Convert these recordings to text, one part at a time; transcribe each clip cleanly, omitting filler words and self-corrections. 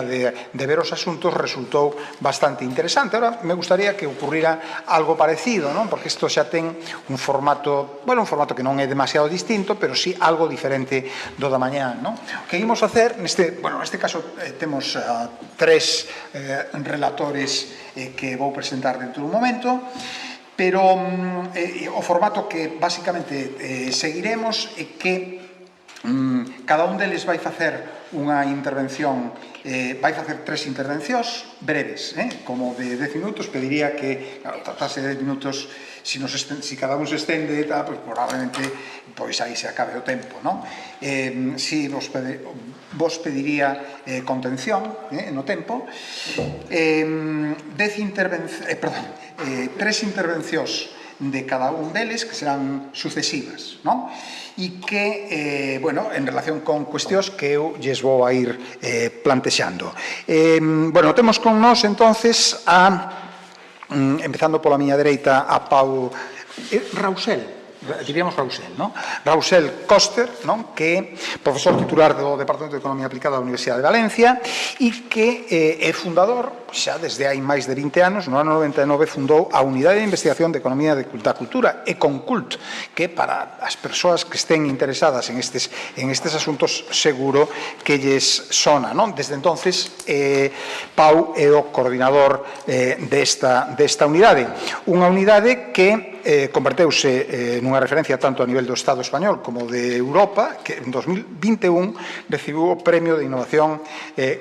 de ver os asuntos resultou bastante interesante. Ahora me gustaría que ocurriera algo parecido, non? Porque isto xa ten un formato, bueno, un formato que non é demasiado distinto, pero sí algo diferente do da mañá, non? O que imos facer, neste caso temos tres relatores que vou presentar dentro dun momento, pero o formato que basicamente seguiremos é que cada un deles vai facer unha intervención, vai facer tres intervencións breves, como de 10 minutos. Pediría que, claro, tratase de 10 minutos, si cada un se estende, pues probablemente aí se acabe o tempo, non? Si vos pediría contención no tempo. Tres intervencións de cada un deles, que serán sucesivas, non? E que, bueno, en relación con cuestións que eu lles vou a ir plantexando. Bueno, temos con nós, entonces, empezando pola miña dereita, a Pau Rausel, non? Rausel Koster, non? Que é profesor titular do Departamento de Economía Aplicada da Universidade de Valencia e que é fundador, xa desde hai máis de 20 anos, no ano 99 fundou a Unidade de Investigación de Economía da Cultura, Econcult, que para as persoas que estén interesadas en estes asuntos seguro que lles sona, non? Desde entonces, Pau é o coordinador desta unidade. Unha unidade que converteuse nunha referencia tanto a nivel do Estado español como de Europa, que en 2021 recibiu o Premio de Innovación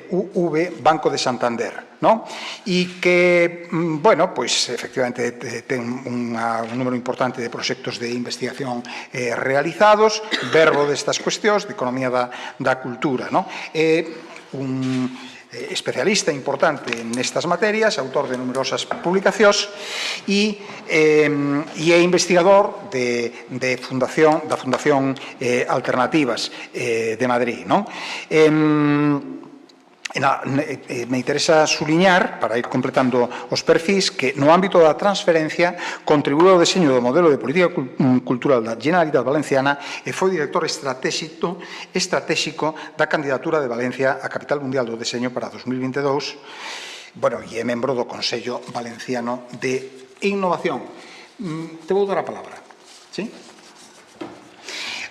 UV Banco de Santander, non? E que, bueno, pois, efectivamente, ten un número importante de proxectos de investigación realizados, verbo destas cuestións de economía da cultura, non? É un especialista importante nestas materias, autor de numerosas publicacións e é investigador da Fundación Alternativas de Madrid, non? Me interesa suliñar, para ir completando os perfis, que no ámbito da transferencia contribuiu ao deseño do modelo de política cultural da Generalitat Valenciana e foi director estratéxico da candidatura de Valencia á Capital Mundial do Deseño para 2022, bueno, e é membro do Consello Valenciano de Innovación. Te vou dar a palabra, sí?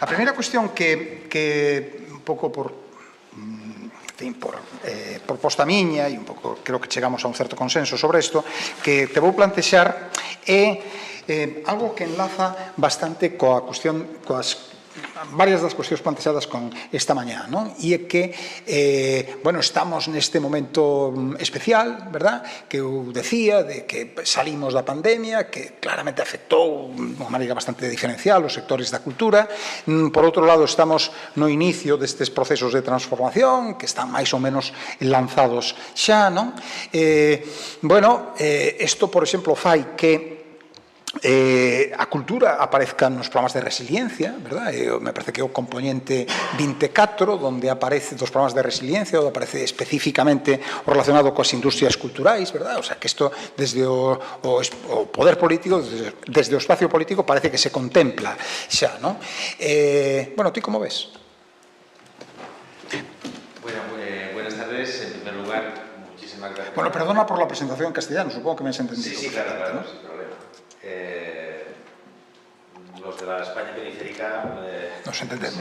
A primeira cuestión que un pouco por proposta miña, e un pouco creo que chegamos a un certo consenso sobre isto, que te vou plantexar é algo que enlaza bastante coa cuestión, varias das cuestións plantexadas con esta mañá, non? E é que, bueno, estamos neste momento especial, verdad? Que eu decía, de que salimos da pandemia, que claramente afectou de unha maneira bastante diferencial os sectores da cultura. Por outro lado, estamos no inicio destes procesos de transformación, que están máis ou menos lanzados xa, non? Bueno, isto, por exemplo, fai que a cultura aparezca nos programas de resiliencia, verdad? Me parece que é o componente 24 onde aparece dos programas de resiliencia, onde aparece especificamente o relacionado coas industrias culturais, verdad? O sea, que isto desde o poder político, desde o espacio político, parece que se contempla xa, non? Bueno, ti como ves? Bueno, buenas tardes. En primer lugar, muchísimas gracias. Bueno, perdona por la presentación en castellano, supongo que me has entendido. Sí, claro, sin problema. Los de la España periférica nos entendemos.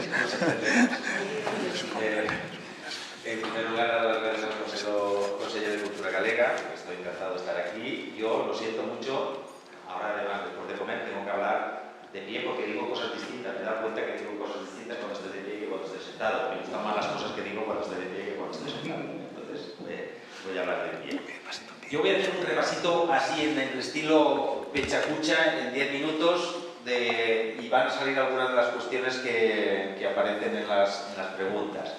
En primer lugar, dar las gracias al Consejo de Cultura Galega. Estoy encantado de estar aquí. Yo lo siento mucho. Ahora, además, después de comer, tengo que hablar de pie porque digo cosas distintas. Me he dado cuenta que digo cosas distintas cuando estoy de pie que cuando estoy sentado. Me gustan más las cosas que digo cuando estoy de pie que cuando estoy sentado. Entonces, voy a hablar de pie. Yo voy a hacer un repasito así en el estilo pechacucha en 10 minutos y van a salir algunas de las cuestiones que aparecen en las preguntas.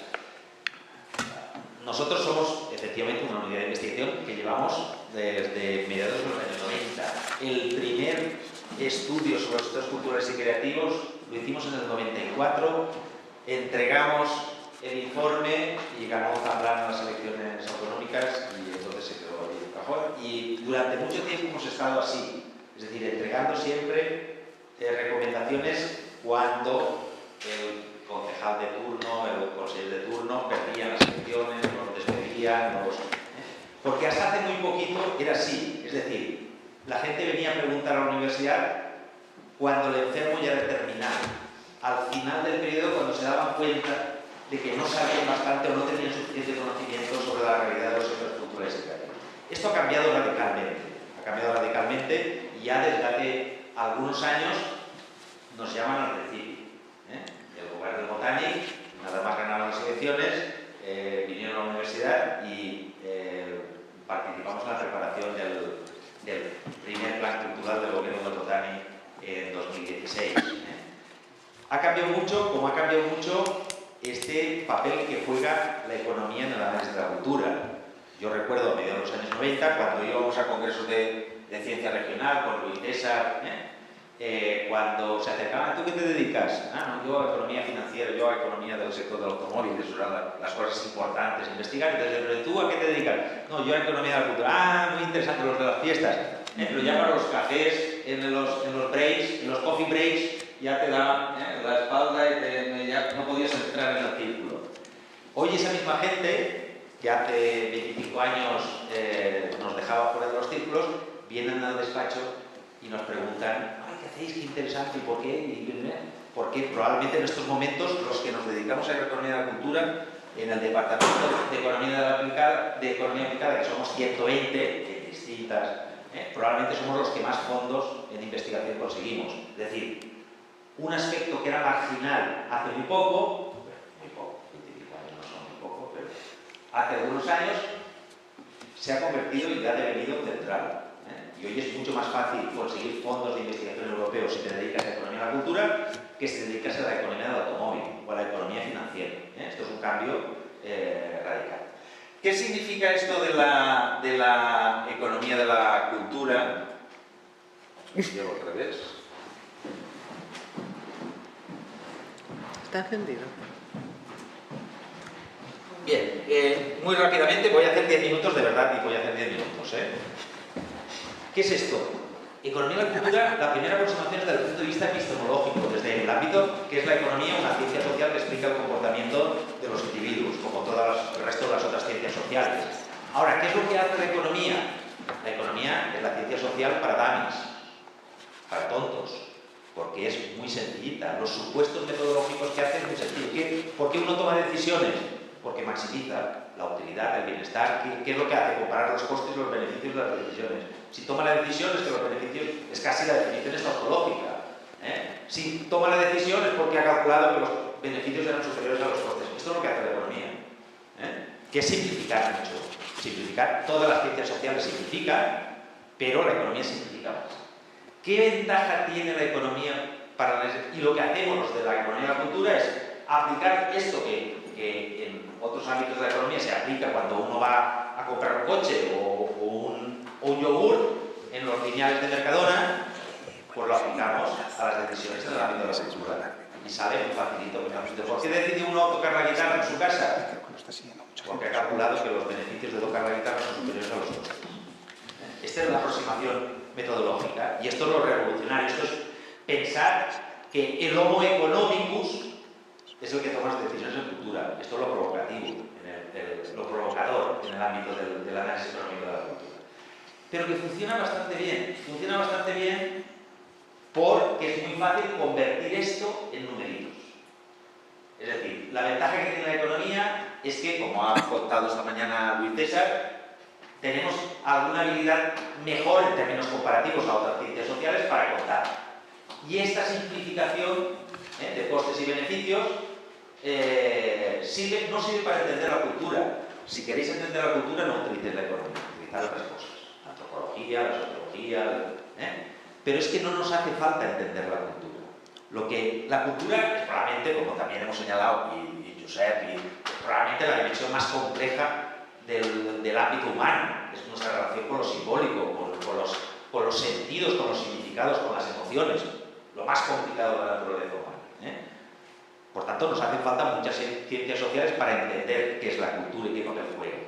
Nosotros somos efectivamente una unidad de investigación que llevamos desde mediados de los años 90. El primer estudio sobre los sectores culturales y creativos lo hicimos en el 94, entregamos el informe y ganó Zambrano las elecciones autonómicas y entonces se quedó ahí en el cajón. Y durante mucho tiempo hemos estado así, es decir, entregando siempre recomendaciones cuando el concejal de turno, el consejero de turno perdían las elecciones, nos despedían conocían, porque hasta hace muy poquito era así, es decir, la gente venía a preguntar a la universidad cuando el enfermo ya era terminal, al final del periodo, cuando se daban cuenta de que no sabían bastante o no tenían suficiente conocimiento sobre la realidad de los centros culturales educativos. Esto ha cambiado radicalmente y ya desde hace algunos años nos llaman al principio. El lugar del Botanic, nada más ganaron las elecciones, vinieron a la universidad y participamos en la preparación del primer plan cultural del gobierno del Botanic en 2016. Ha cambiado mucho, como ha cambiado mucho este papel que juega la economía en el análisis de la cultura. Yo recuerdo a mediados de los años 90, cuando íbamos a congresos de ciencia regional con Luis César, cuando se acercaban, ¿tú qué te dedicas? No, yo a economía financiera, yo a economía del sector del automóvil, eso eran las cosas importantes, investigar. Entonces, ¿pero tú a qué te dedicas? No, yo a economía de la cultura. Muy interesante, los de las fiestas. Pero ya para los cafés, en los breaks, en los coffee breaks, ya te daban la espalda y ya no podías entrar en el círculo. Hoy esa misma gente, que hace 25 años nos dejaba fuera de los círculos, vienen al despacho y nos preguntan, ¡ay, qué hacéis, qué interesante! ¿Y por qué? Porque probablemente en estos momentos los que nos dedicamos a la economía de la cultura, en el departamento de economía aplicada, que somos 120 en distintas, probablemente somos los que más fondos en investigación conseguimos. Es decir, un aspecto que era marginal hace muy poco, 25 años no son muy poco, pero hace algunos años se ha convertido y ha devenido central. Y hoy es mucho más fácil conseguir fondos de investigación europeos si te dedicas a la economía de la cultura que si te dedicas a la economía del automóvil o a la economía financiera. Esto es un cambio radical. ¿Qué significa esto de la economía de la cultura? Llevo al revés. Está encendido. Bien, muy rápidamente voy a hacer 10 minutos de verdad y voy a hacer 10 minutos. ¿Qué es esto? Economía de la cultura, la primera aproximación es desde el punto de vista epistemológico, desde el ámbito que es la economía, una ciencia social que explica el comportamiento de los individuos, como todo el resto de las otras ciencias sociales. Ahora, ¿qué es lo que hace la economía? La economía es la ciencia social para dummies, para tontos, porque es muy sencillita. Los supuestos metodológicos que hace es muy sencillo. ¿Por qué uno toma decisiones? Porque maximiza la utilidad, el bienestar. ¿Qué es lo que hace? Comparar los costes y los beneficios de las decisiones. Si toma la decisión es que los beneficios, es casi la definición tautológica. Si toma la decisión es porque ha calculado que los beneficios eran superiores a los costes. Esto es lo que hace la economía. Que es simplificar mucho. Simplificar, todas las ciencias sociales simplifican, pero la economía simplifica más. ¿Qué ventaja tiene la economía y lo que hacemos los de la economía de la cultura es aplicar esto que en otros ámbitos de la economía se aplica cuando uno va a comprar un coche o un yogur en los lineales de Mercadona, pues lo aplicamos a las decisiones en el ámbito de la cultura. Y sale muy facilito. ¿Por qué decide uno tocar la guitarra en su casa? Porque ha calculado que los beneficios de tocar la guitarra son superiores a los costes. Esta es la aproximación metodológica y esto es lo revolucionario. Esto es pensar que el homo economicus es el que toma las decisiones en cultura. Esto es lo provocativo, lo provocador en el ámbito del análisis económico de la cultura. Pero que funciona bastante bien. Funciona bastante bien porque es muy fácil convertir esto en numeritos. Es decir, la ventaja que tiene la economía es que, como ha contado esta mañana Luis César, tenemos alguna habilidad mejor en términos comparativos a otras ciencias sociales para contar. Y esta simplificación de costes y beneficios no sirve para entender la cultura. Si queréis entender la cultura, no utilicéis la economía, utilizad otras cosas. La antropología, la sociología, pero es que no nos hace falta entender la cultura. La cultura es probablemente, como también hemos señalado, y Josep, es probablemente la dimensión más compleja del ámbito humano. Es nuestra relación con lo simbólico, con los sentidos, con los significados, con las emociones. Lo más complicado de la naturaleza humana. Por tanto, nos hacen falta muchas ciencias sociales para entender qué es la cultura y qué papel juega.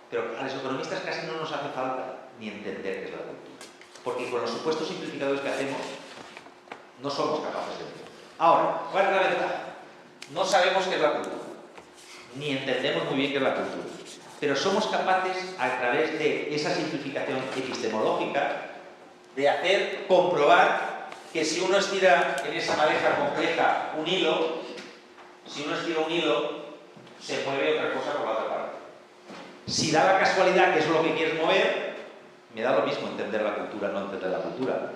Pero a los economistas casi no nos hace falta ni entender qué es la cultura. Porque con los supuestos simplificadores que hacemos, no somos capaces de entender. Ahora, ¿cuál es la ventaja? No sabemos qué es la cultura. Ni entendemos muy bien qué es la cultura. pero somos capaces, a través de esa simplificación epistemológica, de comprobar que si uno estira en esa madeja compleja un hilo, si uno estira un hilo, se mueve otra cosa por la otra parte. Si da la casualidad que es lo que quieres mover, me da lo mismo entender la cultura, no entender la cultura.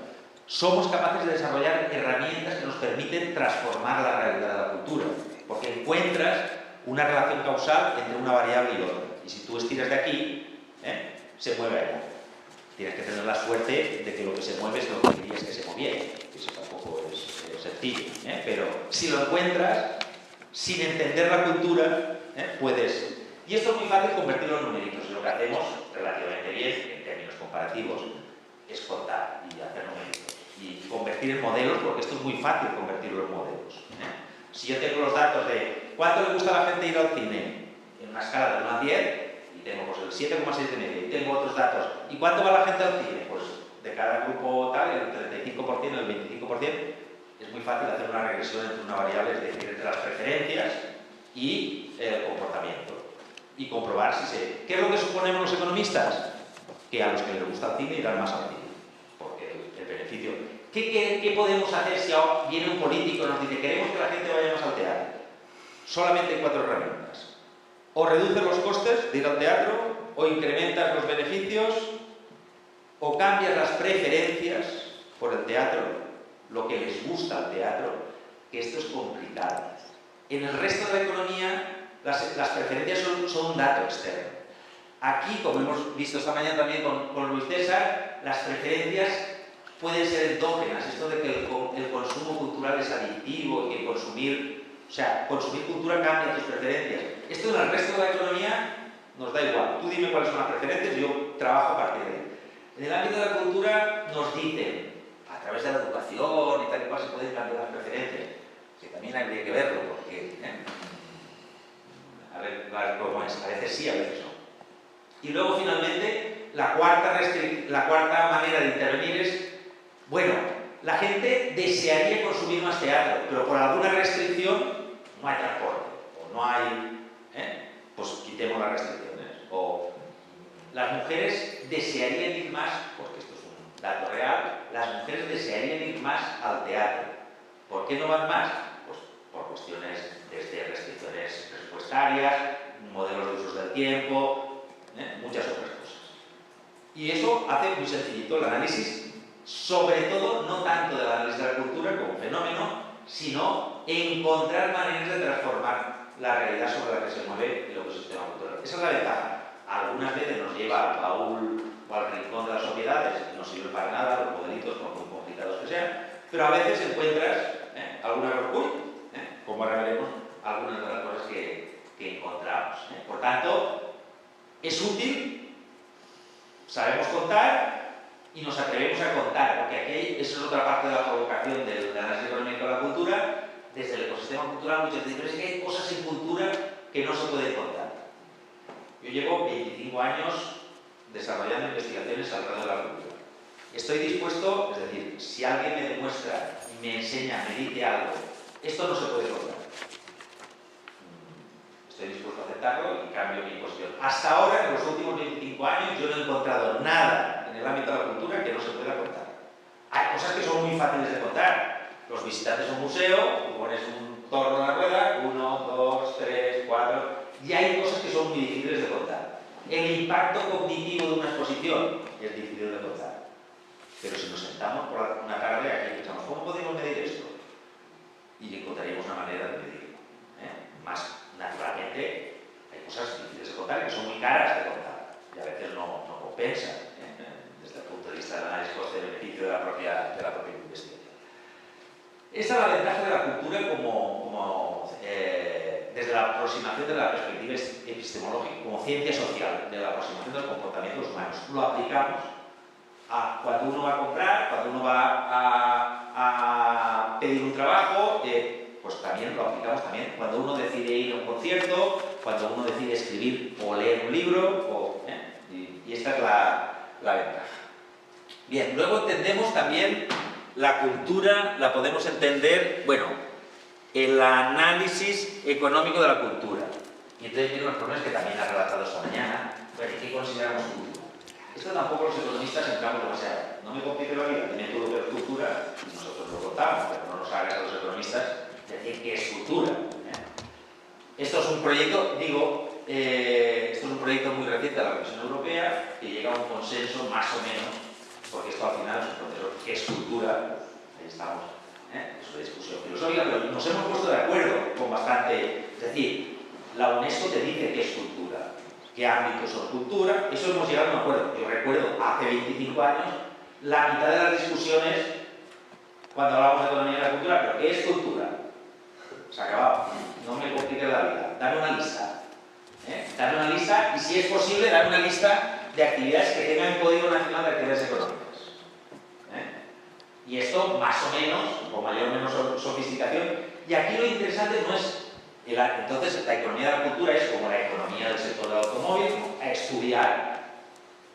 Somos capaces de desarrollar herramientas que nos permiten transformar la realidad de la cultura, porque encuentras una relación causal entre una variable y otra. Y si tú estiras de aquí, se mueve allá. Tienes que tener la suerte de que lo que se mueve es lo que querías que se moviera. Eso tampoco es sencillo, pero si lo encuentras, sin entender la cultura, puedes. Y esto es muy fácil convertirlo en numeritos. Y lo que hacemos relativamente bien, en términos comparativos, es contar y hacer numeritos. Y convertir en modelos, porque esto es muy fácil convertirlo en modelos. Si yo tengo los datos de cuánto le gusta a la gente ir al cine en una escala de 1 a 10, y tengo pues, el 7,6 de media, y tengo otros datos, ¿y cuánto va la gente al cine? Pues de cada grupo tal, el 35%, el 25%, es muy fácil hacer una regresión entre una variable, es decir, entre las preferencias y el comportamiento. Y comprobar si se... ¿Qué es lo que suponemos los economistas? Que a los que les gusta el cine irán más al cine. Porque el beneficio... ¿Qué podemos hacer si ahora viene un político y nos dice queremos que la gente vaya más al teatro? Solamente hay 4 herramientas. O reduces los costes de ir al teatro, o incrementas los beneficios, o cambias las preferencias por el teatro, lo que les gusta al teatro, que esto es complicado. En el resto de la economía, las preferencias son un dato externo. Aquí, como hemos visto esta mañana también con Luis César, las preferencias pueden ser endógenas. Esto de que el consumo cultural es adictivo y que consumir cultura cambia tus preferencias. Esto en el resto de la economía nos da igual. Tú dime cuáles son las preferencias y yo trabajo a partir de ahí. En el ámbito de la cultura nos dicen, a través de la educación y tal y cual, se pueden cambiar las preferencias. Que también habría que verlo, porque... A ver cómo es. A veces sí, a veces no. Y luego, finalmente, la cuarta manera de intervenir es, bueno, la gente desearía consumir más teatro, pero por alguna restricción no hay transporte, o no hay... pues quitemos las restricciones. O las mujeres desearían ir más, porque esto es un dato real, las mujeres desearían ir más al teatro. ¿Por qué no van más? Pues por cuestiones desde restricciones presupuestarias, modelos de usos del tiempo, muchas otras cosas. Y eso hace muy sencillito el análisis, sobre todo, no tanto del análisis de la cultura como fenómeno, sino encontrar maneras de transformar la realidad sobre la que se mueve el ecosistema cultural. Esa es la ventaja. Algunas veces nos lleva al baúl o al rincón de las obviedades y no sirve para nada los modelitos, por muy complicados que sean, pero a veces encuentras alguna locura, como ahora veremos algunas de las cosas que encontramos. Por tanto, es útil, sabemos contar y nos atrevemos a contar, porque aquí eso es otra parte de la provocación del análisis económico de la cultura. Desde el ecosistema cultural muchas veces dicen que hay cosas en cultura que no se pueden contar. Yo llevo 25 años desarrollando investigaciones alrededor de la cultura. Estoy dispuesto, es decir, si alguien me demuestra, me enseña, me dice algo, esto no se puede contar. Estoy dispuesto a aceptarlo y cambio mi posición. Hasta ahora, en los últimos 25 años, yo no he encontrado nada en el ámbito de la cultura que no se pueda contar. Hay cosas que son muy fáciles de contar. Los visitantes a un museo, tú pones un torno en la rueda, 1, 2, 3, 4, y hay cosas que son muy difíciles de contar. El impacto cognitivo de una exposición es difícil de contar. Pero si nos sentamos por una tarde aquí y pensamos, ¿cómo podemos medir esto? Y encontraríamos una manera de medirlo. Más naturalmente, hay cosas difíciles de contar que son muy caras de contar y a veces no compensan desde el punto de vista del análisis coste-beneficio de la propia investigación. Esta es la ventaja de la cultura desde la aproximación de la perspectiva epistemológica como ciencia social, de la aproximación de los comportamientos humanos. Lo aplicamos a cuando uno va a comprar, cuando uno va a pedir un trabajo, pues también lo aplicamos también cuando uno decide ir a un concierto, cuando uno decide escribir o leer un libro, y esta es la ventaja. Bien, luego entendemos también la cultura, la podemos entender, bueno, el análisis económico de la cultura. Y entonces vienen los problemas que también ha relatado esta mañana. Bueno, ¿qué consideramos cultura? Esto tampoco los economistas entramos demasiado. No me complique la vida, tiene todo que ver cultura, nosotros lo contamos, pero no nos hagas a los economistas decir qué es cultura. Esto es un proyecto, esto es un proyecto muy reciente de la Comisión Europea que llega a un consenso más o menos, porque esto al final es un proceso. ¿Qué es cultura? Ahí estamos, es una discusión filosófica, pero nos hemos puesto de acuerdo con bastante. Es decir, la UNESCO te dice qué es cultura, qué ámbitos son cultura, eso hemos llegado a un acuerdo. Yo recuerdo hace 25 años la mitad de las discusiones cuando hablábamos de economía de la cultura, pero ¿qué es cultura? Se ha acabado. No me compliques la vida. Dame una lista. Dame una lista y, si es posible, dame una lista de actividades que tengan Código Nacional de Actividades Económicas. Y esto, más o menos, con mayor o menos sofisticación. Y aquí lo interesante no es. Entonces, la economía de la cultura es como la economía del sector del automóvil, a estudiar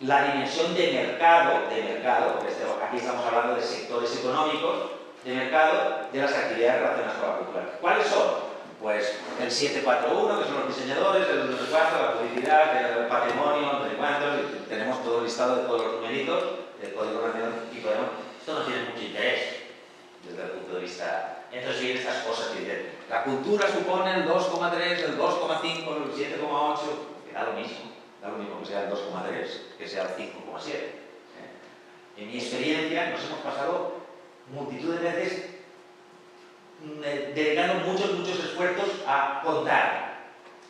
la dimensión de mercado, aquí estamos hablando de sectores económicos, de mercado, de las actividades relacionadas con la cultura. ¿Cuáles son? Pues el 741, que son los diseñadores, el espacio, la publicidad, el patrimonio, no sé cuántos, tenemos todo el listado de todos los numeritos del Código Nacional y podemos. Esto nos tiene mucho interés desde el punto de vista. Entonces vienen estas cosas que dicen, la cultura supone el 2,3, el 2,5, el 7,8, que da lo mismo que sea el 2,3, que sea el 5,7. En mi experiencia nos hemos pasado multitud de veces dedicando muchos esfuerzos a contar.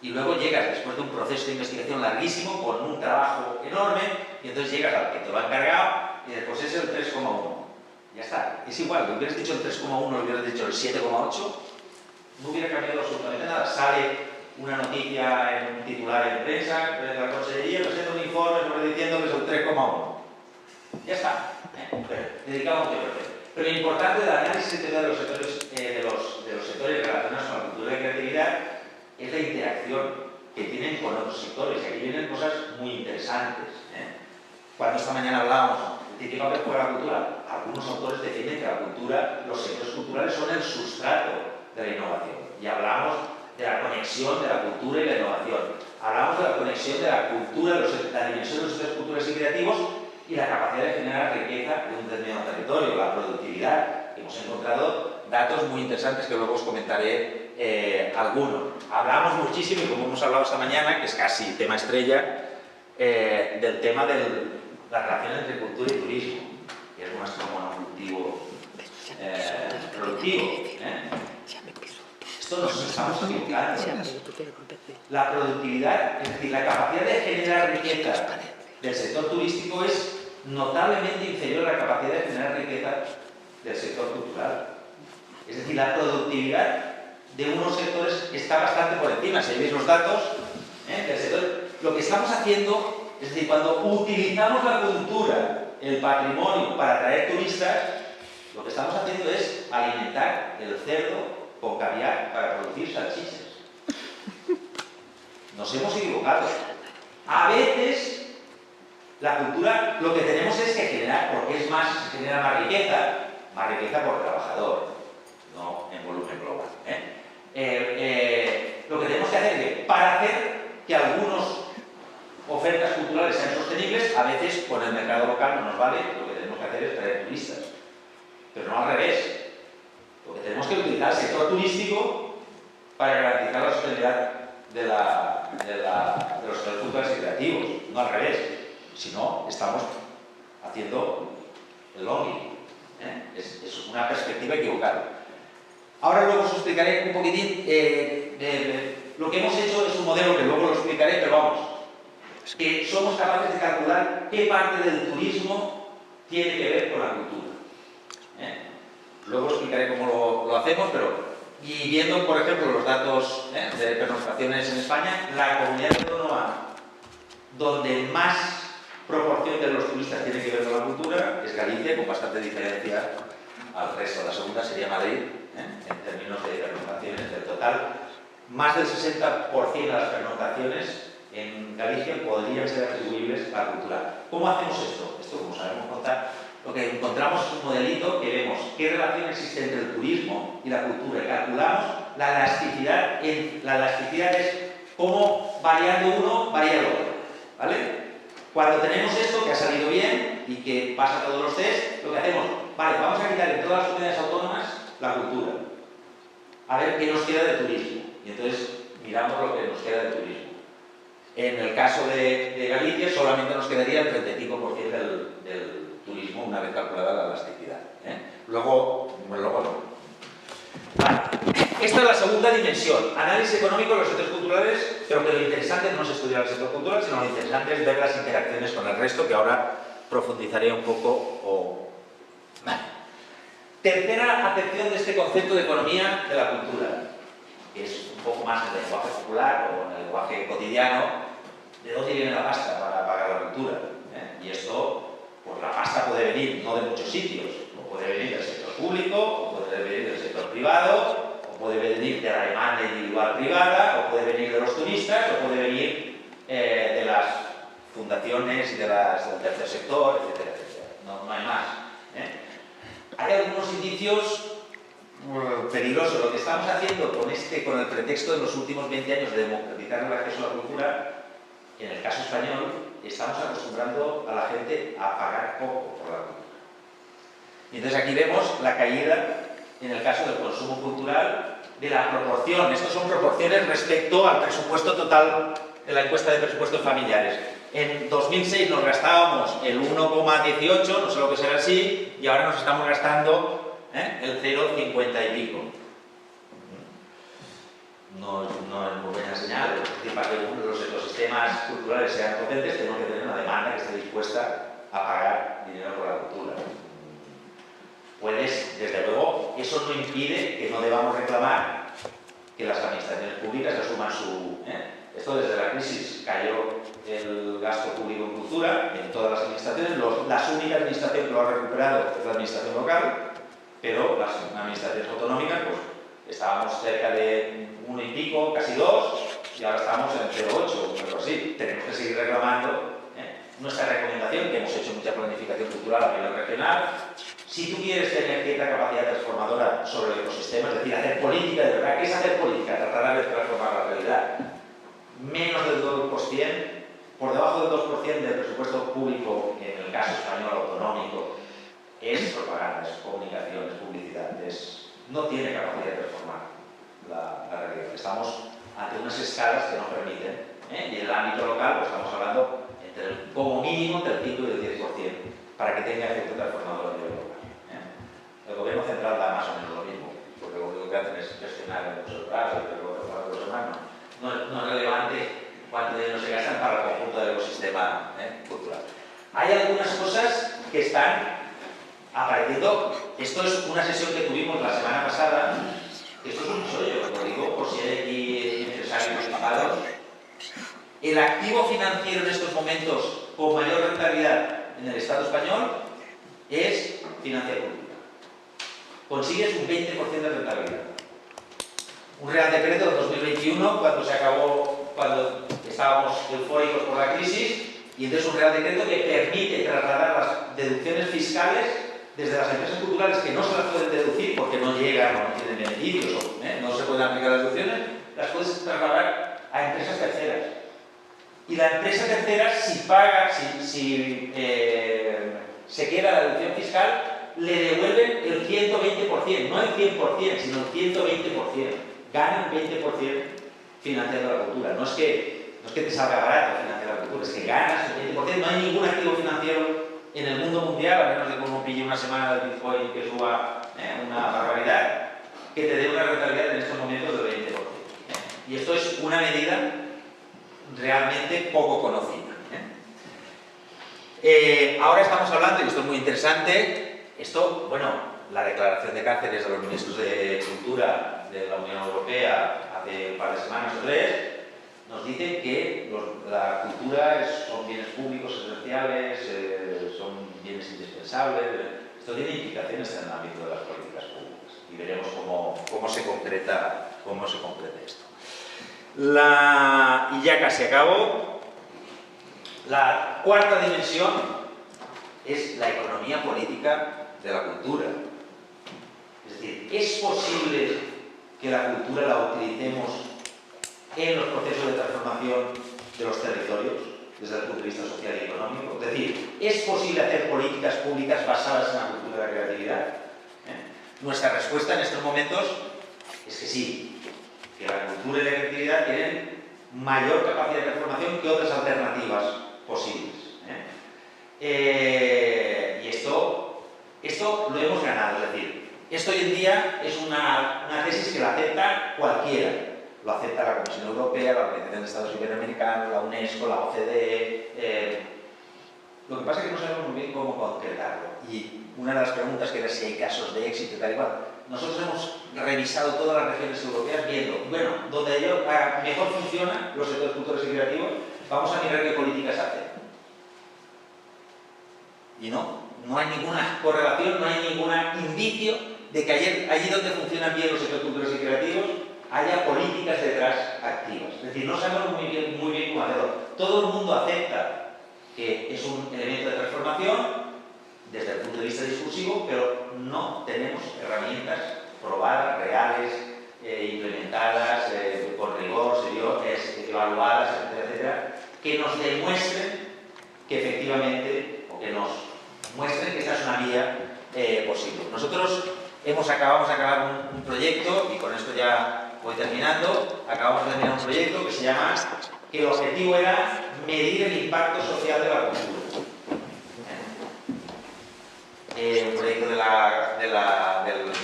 Y luego llegas, después de un proceso de investigación larguísimo, con un trabajo enorme, y entonces llegas al que te lo ha encargado y después es el 3,1. Ya está. Es igual, le hubieras dicho el 3,1, le hubieras dicho el 7,8, no hubiera cambiado absolutamente nada. Sale una noticia en un titular en prensa, de la Consellería presenta un informe sobre diciendo que es el 3,1. Ya está. Dedicamos tiempo. Pero lo importante del análisis de los sectores, de los sectores relacionados con la cultura y la creatividad es la interacción que tienen con otros sectores. Y aquí vienen cosas muy interesantes. Cuando esta mañana hablábamos de qué papel juega la cultura, algunos autores defienden que la cultura, los sectores culturales son el sustrato de la innovación. Y hablamos de la conexión de la cultura y la innovación. Hablamos de la conexión de la cultura, la dimensión de los sectores culturales y creativos y la capacidad de generar riqueza de un determinado territorio, la productividad. Hemos encontrado datos muy interesantes que luego os comentaré algunos. Hablamos muchísimo, y como hemos hablado esta mañana, que es casi tema estrella, del tema de la relación entre cultura y turismo, que es nuestro monocultivo productivo. Esto nos estamos equivocando. La productividad, es decir, la capacidad de generar riqueza del sector turístico es notablemente inferior a la capacidad de generar riqueza del sector cultural. Es decir, la productividad de unos sectores está bastante por encima. Si veis los datos del sector, lo que estamos haciendo, es decir, cuando utilizamos la cultura, el patrimonio para atraer turistas, lo que estamos haciendo es alimentar el cerdo con caviar para producir salchichas. Nos hemos equivocado. A veces la cultura lo que tenemos es que generar, porque es más, se genera más riqueza por trabajador, no en volumen global. Lo que tenemos que hacer es que, para hacer que algunas ofertas culturales sean sostenibles, a veces con el mercado local no nos vale, lo que tenemos que hacer es traer turistas. Pero no al revés. Lo que tenemos que utilizar el sector turístico para garantizar la sostenibilidad de los sectores culturales y creativos, no al revés. Si no, estamos haciendo el lobbying. Es una perspectiva equivocada. Ahora luego os explicaré un poquitín. Lo que hemos hecho es un modelo que luego lo explicaré, pero vamos, que somos capaces de calcular qué parte del turismo tiene que ver con la cultura. Luego explicaré cómo lo hacemos, y viendo, por ejemplo, los datos de pernoctaciones en España, la comunidad autónoma donde más proporción de los turistas tiene que ver con la cultura es Galicia, con bastante diferencia al resto. La segunda sería Madrid, en términos de pernoctaciones del total. Más del 60% de las pernoctaciones en Galicia podrían ser atribuibles a la cultura. ¿Cómo hacemos esto? Esto, como sabemos contar, lo que encontramos es un modelito que vemos qué relación existe entre el turismo y la cultura. Y calculamos la elasticidad. La elasticidad es cómo variando uno, varía el otro, ¿vale? Cuando tenemos esto, que ha salido bien y que pasa todos los test, lo que hacemos, vale, vamos a quitar en todas las comunidades autónomas la cultura. A ver qué nos queda de turismo. Y entonces miramos lo que nos queda de turismo. En el caso de Galicia solamente nos quedaría el 35% del turismo una vez calculada la elasticidad. Luego no. Vale. Esta es la segunda dimensión, análisis económico de los sectores culturales, pero que lo interesante no es estudiar el sector cultural, sino lo interesante es ver las interacciones con el resto, que ahora profundizaré un poco. Vale. Tercera acepción de este concepto de economía de la cultura, que es un poco más en el lenguaje popular o en el lenguaje cotidiano, de dónde viene la pasta para pagar la cultura. Y esto, pues la pasta puede venir no de muchos sitios, o puede venir del sector público, o puede venir del sector privado, o puede venir de la demanda individual privada, o puede venir de los turistas, o puede venir de las fundaciones y del tercer sector, etcétera, etcétera. No hay más. Hay algunos indicios peligrosos. Lo que estamos haciendo con el pretexto de los últimos 20 años de democratizar el acceso a la cultura, en el caso español, estamos acostumbrando a la gente a pagar poco por la cultura. Y entonces aquí vemos la caída, en el caso del consumo cultural, de la proporción. Estas son proporciones respecto al presupuesto total de la encuesta de presupuestos familiares. En 2006 nos gastábamos el 1,18, no sé lo que será así, y ahora nos estamos gastando el 0,50 y pico. No es muy buena señal. Es decir, para que los ecosistemas culturales sean potentes, tenemos que tener una demanda que esté dispuesta a pagar dinero por la cultura. Desde luego, eso no impide que no debamos reclamar que las administraciones públicas asuman su... Esto desde la crisis cayó el gasto público en cultura en todas las administraciones. La única administración que lo ha recuperado es la administración local, pero las administraciones autonómicas, pues estábamos cerca de 1 y pico, casi 2, y ahora estamos en 0,8 o algo así. Tenemos que seguir reclamando nuestra recomendación, que hemos hecho mucha planificación cultural a nivel regional. Si tú quieres tener cierta capacidad transformadora sobre el ecosistema, es decir, hacer política de verdad, ¿qué es hacer política? Tratar de transformar la realidad. Menos del 2%, por debajo del 2% del presupuesto público, en el caso español autonómico, es propaganda, es comunicación, es publicidad, no tiene capacidad de transformar la realidad. Estamos ante unas escalas que no permiten, y en el ámbito local pues estamos hablando como mínimo del 5 y del 10%, para que tenga efecto transformador a nivel local. El gobierno central da más o menos lo mismo, porque lo único que hacen es gestionar el museo rural, y los demás no es relevante cuánto dinero se gastan para el conjunto del ecosistema cultural. Hay algunas cosas que están apareciendo. Esto es una sesión que tuvimos la semana pasada. Esto es un chollo, lo digo por si hay aquí empresarios pagados. El activo financiero en estos momentos con mayor rentabilidad en el Estado español es financiar cultura. Consigues un 20% de rentabilidad. Un Real Decreto de 2021, cuando estábamos eufóricos por la crisis, y entonces un Real Decreto que permite trasladar las deducciones fiscales desde las empresas culturales que no se las pueden deducir porque no llegan o no tienen beneficios o no se pueden aplicar las deducciones, las puedes trasladar a empresas terceras. Y la empresa tercera, si paga, si se queda la deducción fiscal, le devuelven el 120%, no el 100%, sino el 120%. Ganan 20% financiando la cultura. No es que te salga barato financiar la cultura, es que ganas el 20%. No hay ningún activo financiero en el mundo mundial, a menos de que uno pille una semana del Bitcoin que suba una barbaridad, que te dé una rentabilidad en estos momentos del 20%. Y esto es una medida realmente poco conocida. Ahora estamos hablando, y esto es muy interesante, la declaración de Cáceres de los ministros de Cultura de la Unión Europea hace un par de semanas o 3, nos dice que la cultura son bienes públicos esenciales, son bienes indispensables. Esto tiene implicaciones en el ámbito de las políticas públicas y veremos cómo se concreta esto. Y ya casi acabo. La cuarta dimensión es la economía política de la cultura. Es decir, ¿es posible que la cultura la utilicemos en los procesos de transformación de los territorios desde el punto de vista social y económico. Es decir, ¿es posible hacer políticas públicas basadas en la cultura de la creatividad? Nuestra respuesta en estos momentos es que sí, que la cultura y la creatividad tienen mayor capacidad de transformación que otras alternativas posibles. Y esto lo hemos ganado, es decir, esto hoy en día es una tesis que la acepta cualquiera. Lo acepta la Comisión Europea, la Organización de Estados Iberoamericanos, la UNESCO, la OCDE. Lo que pasa es que no sabemos muy bien cómo concretarlo. Y una de las preguntas que era si hay casos de éxito y tal y cual. Nosotros hemos revisado todas las regiones europeas viendo, bueno, donde mejor funcionan los sectores culturales y creativos, vamos a mirar qué políticas hacen. Y no hay ninguna correlación, no hay ningún indicio de que allí donde funcionan bien los sectores culturales y creativos haya políticas detrás activas. Es decir, no sabemos muy bien cómo hacerlo. Todo el mundo acepta que es un elemento de transformación desde el punto de vista discursivo, pero no tenemos herramientas probadas, reales, implementadas, con rigor, evaluadas, etcétera, que nos demuestren que efectivamente, o que nos muestren que esta es una vía posible. Nosotros acabamos de acabar un proyecto, y con esto ya voy terminando, acabamos de terminar un proyecto que se llama, que el objetivo era medir el impacto social de la cultura. Un proyecto del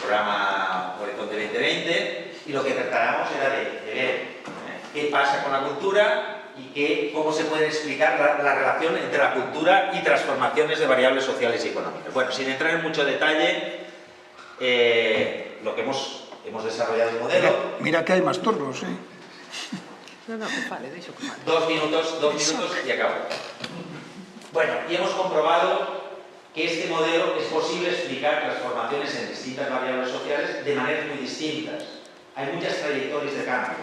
programa Horizonte 2020, y lo que tratábamos era de ver qué pasa con la cultura y cómo se puede explicar la relación entre la cultura y transformaciones de variables sociales y económicas. Bueno, sin entrar en mucho detalle, lo que hemos desarrollado un modelo. Mira que hay más turnos, ¿eh? No, vale, deixo que vale. 2 minutos y acabo. Bueno, y hemos comprobado que este modelo es posible explicar transformaciones en distintas variables sociales de maneras muy distintas. Hay muchas trayectorias de cambio.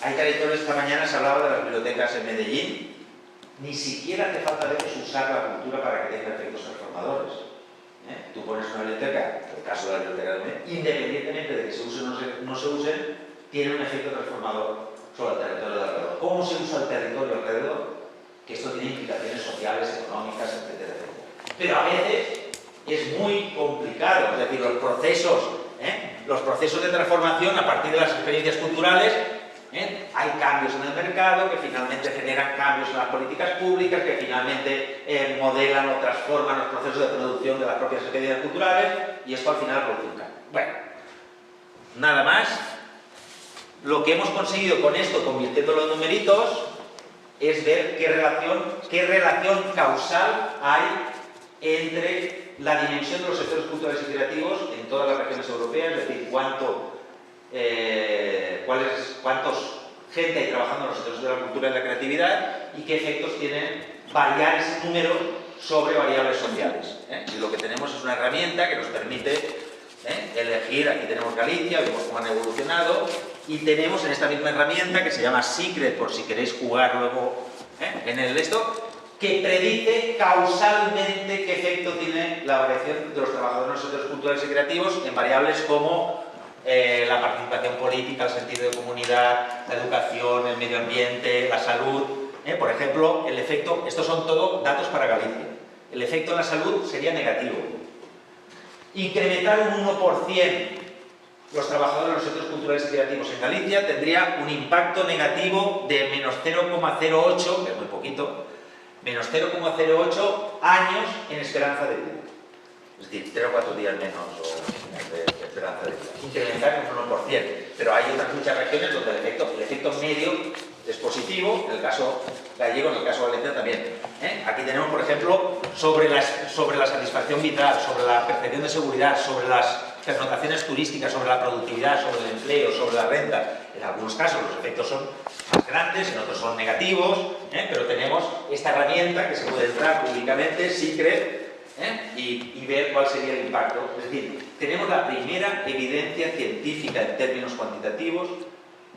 Hay trayectorias, esta mañana se hablaba de las bibliotecas en Medellín. Ni siquiera hace falta a veces usar la cultura para que tenga efectos transformadores. Tú pones una biblioteca, en el caso de la biblioteca de Medellín, independientemente de que se usen o no se usen, tiene un efecto transformador sobre el territorio de alrededor. ¿Cómo se usa el territorio alrededor? Que esto tiene implicaciones sociales, económicas, etcétera, etcétera. Pero a veces es muy complicado, es decir, los procesos de transformación a partir de las experiencias culturales, hay cambios en el mercado que finalmente generan cambios en las políticas públicas, que finalmente modelan o transforman los procesos de producción de las propias experiencias culturales, y esto al final produce un cambio. Bueno, nada más. Lo que hemos conseguido con esto, convirtiéndolo en numeritos, es ver qué relación causal hay entre la dimensión de los sectores culturales y creativos en todas las regiones europeas, es decir, cuántos gente hay trabajando en los sectores de la cultura y la creatividad, y qué efectos tienen variar ese número sobre variables sociales. Y lo que tenemos es una herramienta que nos permite elegir. Aquí tenemos Galicia, vemos cómo han evolucionado, y tenemos en esta misma herramienta, que se llama Secret, por si queréis jugar luego en el esto, que predice causalmente qué efecto tiene la variación de los trabajadores en los sectores culturales y creativos en variables como la participación política, el sentido de comunidad, la educación, el medio ambiente, la salud. Por ejemplo, el efecto, estos son todos datos para Galicia, el efecto en la salud sería negativo. Incrementar un 1% los trabajadores de los sectores culturales y creativos en Galicia tendría un impacto negativo de menos 0,08, que es muy poquito, menos 0,08 años en esperanza de vida. Es decir, 3 o 4 días menos de esperanza de vida. Incrementar un 1%. Pero hay otras muchas regiones donde el efecto medio es positivo, en el caso gallego, en el caso valenciano también. Aquí tenemos, por ejemplo, sobre la satisfacción vital, sobre la percepción de seguridad, sobre las pernoctaciones turísticas, sobre la productividad, sobre el empleo, sobre la renta. En algunos casos los efectos son más grandes, en otros son negativos, pero tenemos esta herramienta que se puede entrar públicamente, Secret, y ver cuál sería el impacto. Es decir, tenemos la primera evidencia científica en términos cuantitativos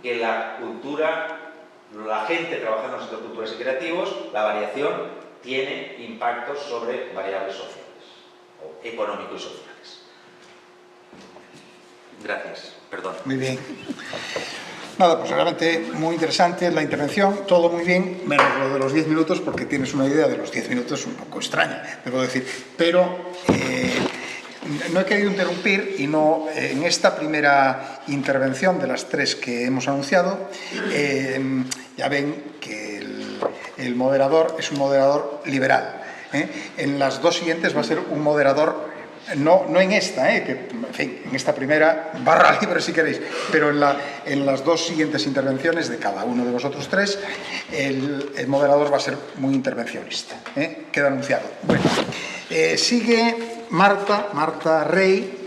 que la cultura, la gente trabajando en los sectores culturales y creativos, la variación tiene impactos sobre variables sociales, o económicos y sociales. Gracias, perdón. Muy bien. Nada, pues realmente muy interesante la intervención, todo muy bien, menos lo de los 10 minutos, porque tienes una idea de los 10 minutos un poco extraña, debo decir, pero no he querido interrumpir y no, en esta primera intervención de las 3 que hemos anunciado, ya ven que el moderador es un moderador liberal. En las 2 siguientes va a ser un moderador, no en esta, que, en fin, en esta primera, barra libre si queréis, pero en las 2 siguientes intervenciones de cada uno de vosotros 3, el moderador va a ser muy intervencionista. Queda anunciado. Bueno, sigue Marta Rey,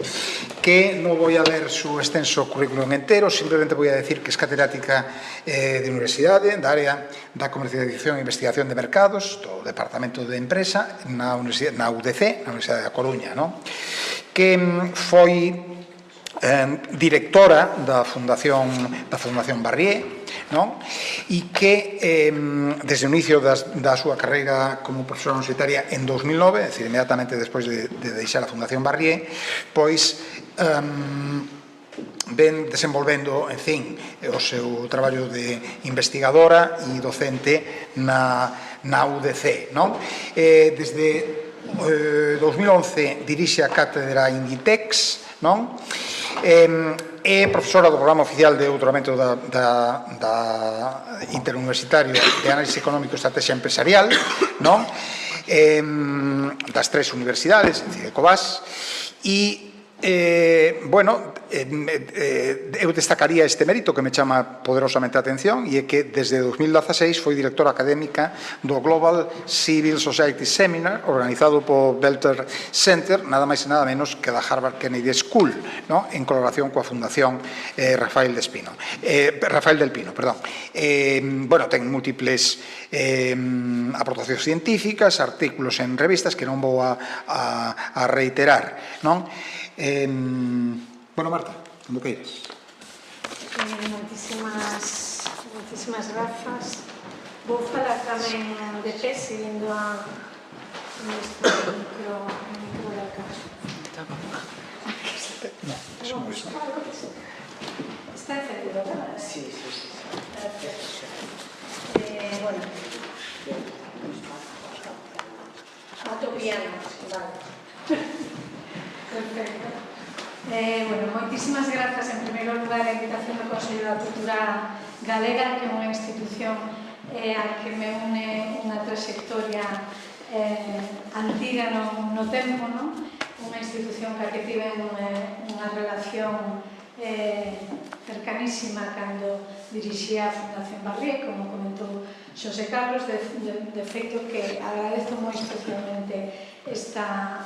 que no voy a leer su extenso currículum entero, simplemente voy a decir que es catedrática de universidade, da área da comercialización e investigación de mercados, do Departamento de Empresa, na UDC, na Universidade da Coruña, non? Que foi directora da Fundación Barrié, non? E que desde o inicio da súa carreira como profesora universitaria en 2009, é dicir, inmediatamente despois de deixar a Fundación Barrié, pois ven desenvolvendo, en fin, o seu traballo de investigadora e docente na UDC, non? Desde 2011 dirixe a cátedra Inditex, non? É profesora do programa oficial de doutoramento da interuniversitario de Análisis Económico e Estrategia Empresarial, non? Das 3 universidades, é dicir, de Covas, e bueno, eu destacaría este mérito que me chama poderosamente a atención, e é que desde 2016 foi directora académica do Global Civil Society Seminar, organizado po Belter Center, nada máis e nada menos que da Harvard Kennedy School, ¿no? En colaboración coa Fundación Rafael del Pino. Bueno, ten múltiples aportacións científicas, artículos en revistas que non vou a reiterar, non? Bueno, Marta, cando queiras. Moitísimas grazas. Vou falar tamén de pé, seguindo a micro da casa. Está encendido, ¿verdad? Sí. Bueno. Autopiano, vale. Perfecto. Bueno, moitísimas grazas en primeiro lugar a invitación do Consello da Cultura Galega, que é unha institución a que me une unha trayectoria antiga no tempo, non? Unha institución que tive unha relación cercanísima cando dirixía a Fundación Barrié, como comentou Xosé Carlos, de feito que agradezo moi especialmente esta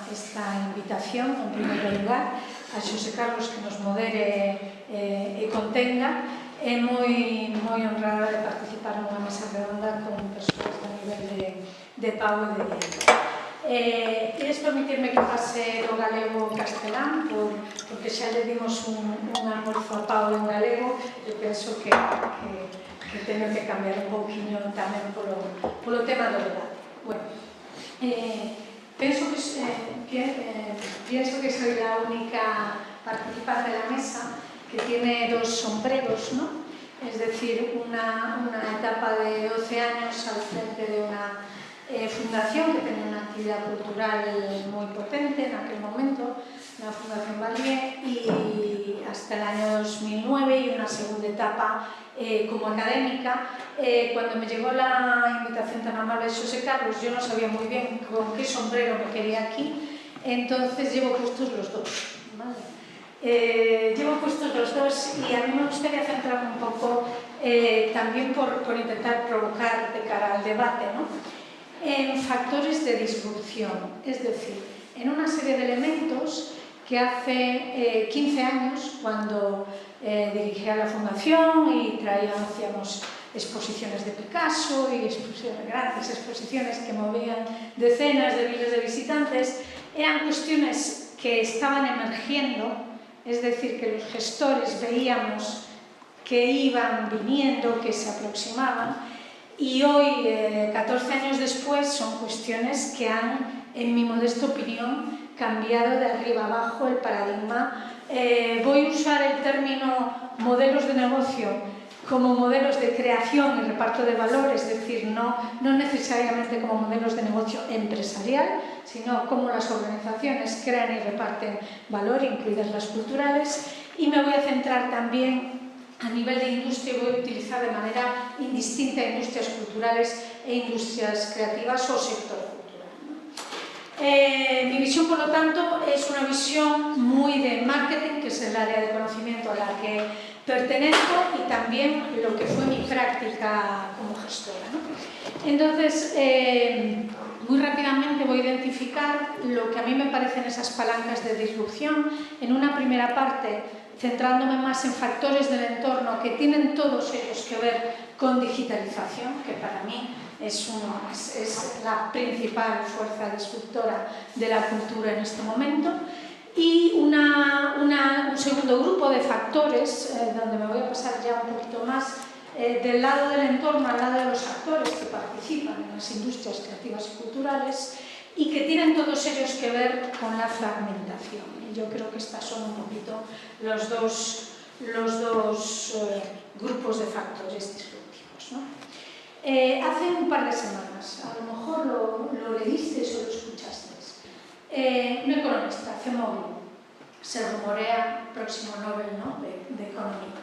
invitación, en primeiro lugar, a Xosé Carlos que nos modere e contenga. É moi honrada de participar nunha mesa redonda con persoas a nivel de Pau e de Diego. Queres permitirme que pase do galego ao castelán, porque xa le dimos un almorzo a Pau en galego, e penso que teño que cambiar un pouquinho tamén polo tema do debate. Bueno, pienso que soy la única participante de la mesa que tiene 2 sombreros, ¿no? Es decir, una etapa de 12 años al frente de una fundación que tenía una actividad cultural muy potente en aquel momento, la Fundación Barrié, y hasta el año 2009, y una segunda etapa como académica. Cuando me llegó la invitación tan amable de Xosé Carlos, yo no sabía muy bien con qué sombrero me quería aquí, entonces llevo puestos los dos, ¿vale? Llevo puestos los dos, y a mí me gustaría centrarme un poco también por intentar provocar de cara al debate, ¿no? En factores de disrupción, es decir, en una serie de elementos que hace 15 años, cuando dirigía la fundación y hacíamos exposiciones de Picasso y grandes exposiciones que movían decenas de miles de visitantes, eran cuestiones que estaban emergiendo, es decir, que los gestores veíamos que iban viniendo, que se aproximaban, y hoy, 14 años después, son cuestiones que han, en mi modesta opinión, cambiado de arriba abajo el paradigma. Voy a usar el término modelos de negocio como modelos de creación y reparto de valor, es decir, no necesariamente como modelos de negocio empresarial, sino cómo las organizaciones crean y reparten valor, incluidas las culturales, y me voy a centrar también a nivel de industria, voy a utilizar de manera indistinta industrias culturales e industrias creativas o sector cultural, ¿no? Mi visión, por lo tanto, es una visión muy de marketing, que es el área de conocimiento a la que pertenezco, y también lo que fue mi práctica como gestora, ¿no? Entonces, muy rápidamente voy a identificar lo que a mí me parecen esas palancas de disrupción. En una primera parte, centrándome más en factores del entorno que tienen todos ellos que ver con digitalización, que para mí es la principal fuerza disruptora de la cultura en este momento. Y un segundo grupo de factores, donde me voy a pasar ya un poquito más del lado del entorno al lado de los actores que participan en las industrias creativas y culturales, y que tienen todos ellos que ver con la fragmentación. Y yo creo que estos son un poquito los dos grupos de factores disruptivos, ¿no? Hace un par de semanas, a lo mejor lo leísteis o lo escuchasteis, un economista, Acemoglu, se rumorea próximo Nobel, ¿no?, de Economía.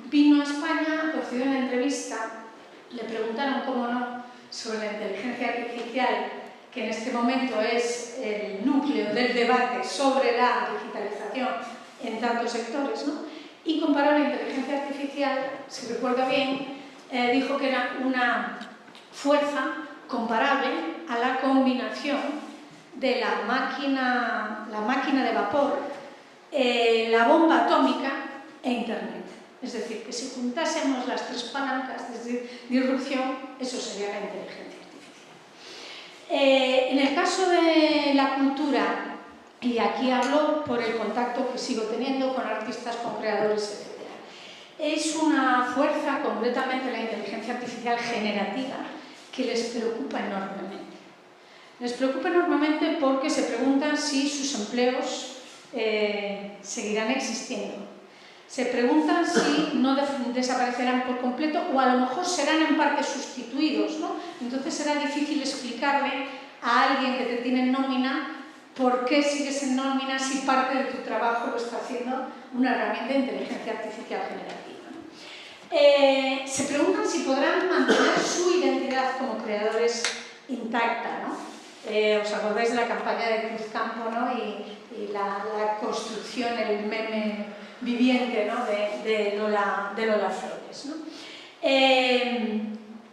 Vino a España, concedió una entrevista, le preguntaron, cómo no, sobre la inteligencia artificial, que en este momento es el núcleo del debate sobre la digitalización en tantos sectores, ¿no? Y comparó la inteligencia artificial, si recuerdo bien, dijo que era una fuerza comparable a la combinación de la máquina de vapor, la bomba atómica e Internet. Es decir, que si juntásemos las tres palancas de disrupción, eso sería la inteligencia artificial. En el caso de la cultura, y aquí hablo por el contacto que sigo teniendo con artistas, con creadores, etc., es una fuerza, concretamente la inteligencia artificial generativa, que les preocupa enormemente. Les preocupa enormemente porque se preguntan si sus empleos seguirán existiendo. Se preguntan si no desaparecerán por completo o a lo mejor serán en parte sustituidos, ¿no? Entonces será difícil explicarle a alguien que te tiene en nómina por qué sigues en nómina si parte de tu trabajo lo está haciendo una herramienta de inteligencia artificial generativa, ¿no? Se preguntan si podrán mantener su identidad como creadores intacta, ¿no? Os acordáis de la campaña de Cruzcampo, ¿no? y la construcción, el meme viviente, ¿no?, de Lola Flores, ¿no?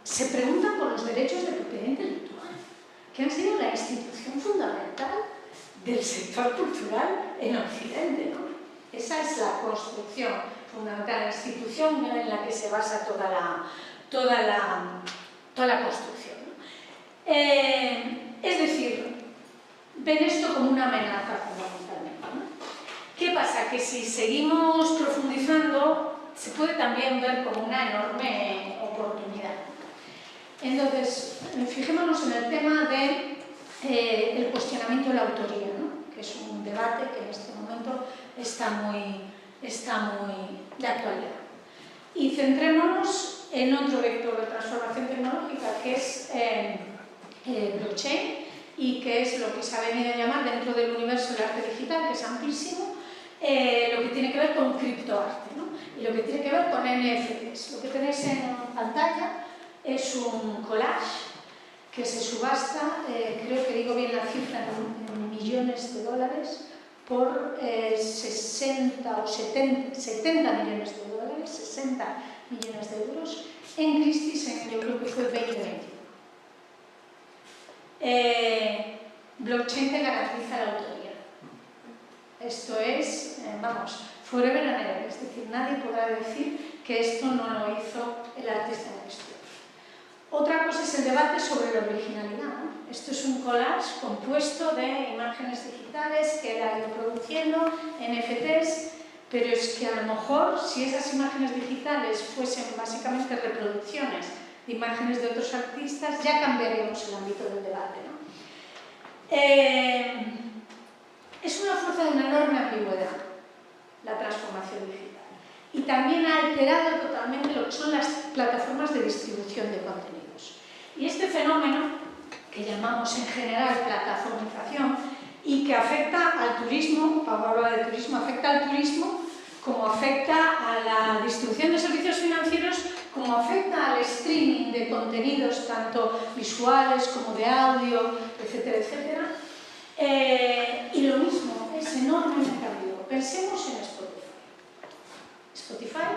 Se preguntan por los derechos de propiedad intelectual, que han sido la institución fundamental del sector cultural en Occidente, ¿no? Esa es la construcción fundamental, la institución en la que se basa toda la construcción, ¿no? Es decir, ven esto como una amenaza fundamentalmente, ¿no? ¿Qué pasa? Que si seguimos profundizando, se puede también ver como una enorme oportunidad. Entonces, fijémonos en el tema del cuestionamiento de la autoría, ¿no?, que es un debate que en este momento está muy de actualidad. Y centrémonos en otro vector de transformación tecnológica, que es blockchain, y que es lo que se ha venido a llamar dentro del universo del arte digital, que es amplísimo, lo que tiene que ver con criptoarte, ¿no?, y lo que tiene que ver con NFTs. Lo que tenéis en pantalla es un collage que se subasta, creo que digo bien la cifra, en millones de dólares, por 60 o 70 millones de dólares, 60 millones de euros, en Christie's, yo creo que fue 2021. Blockchain te garantiza la autoría. Esto es, forever and ever, es decir, nadie podrá decir que esto no lo hizo el artista en cuestión. Otra cosa es el debate sobre la originalidad, ¿no? Esto es un collage compuesto de imágenes digitales que él ha ido produciendo, NFTs, pero es que a lo mejor si esas imágenes digitales fuesen básicamente reproducciones de imágenes de otros artistas, ya cambiaríamos el ámbito del debate, ¿no? Es una fuerza de una enorme ambigüedad, la transformación digital. y también ha alterado totalmente lo que son las plataformas de distribución de contenidos. Y este fenómeno, que llamamos en general plataformización, y que afecta al turismo, Pablo habla de turismo, afecta al turismo, como afecta a la distribución de servicios financieros, como afecta al streaming de contenidos, tanto visuales como de audio, etcétera, etcétera. Y lo mismo, es enormemente amplio. Pensemos en Spotify. Spotify,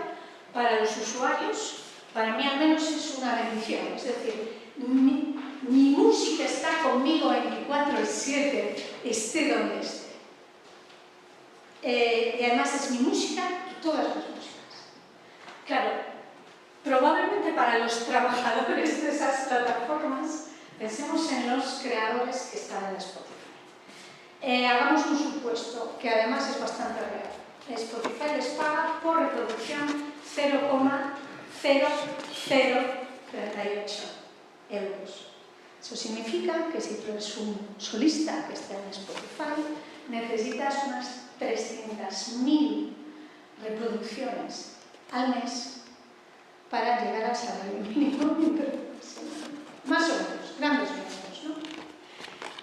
para los usuarios, para mí al menos es una bendición. Es decir, mi música está conmigo 24/7, esté donde esté. Y además es mi música y todas las músicas. Claro, probablemente para los trabajadores de esas plataformas, pensemos en los creadores que están en Spotify. Hagamos un supuesto, que además es bastante real. Spotify les paga por reproducción 0,0038 euros. Eso significa que si tú eres un solista que está en Spotify, necesitas unas 300.000 reproducciones al mes para llegar al salario mínimo interprofesional. Más o menos, grandes números, ¿no?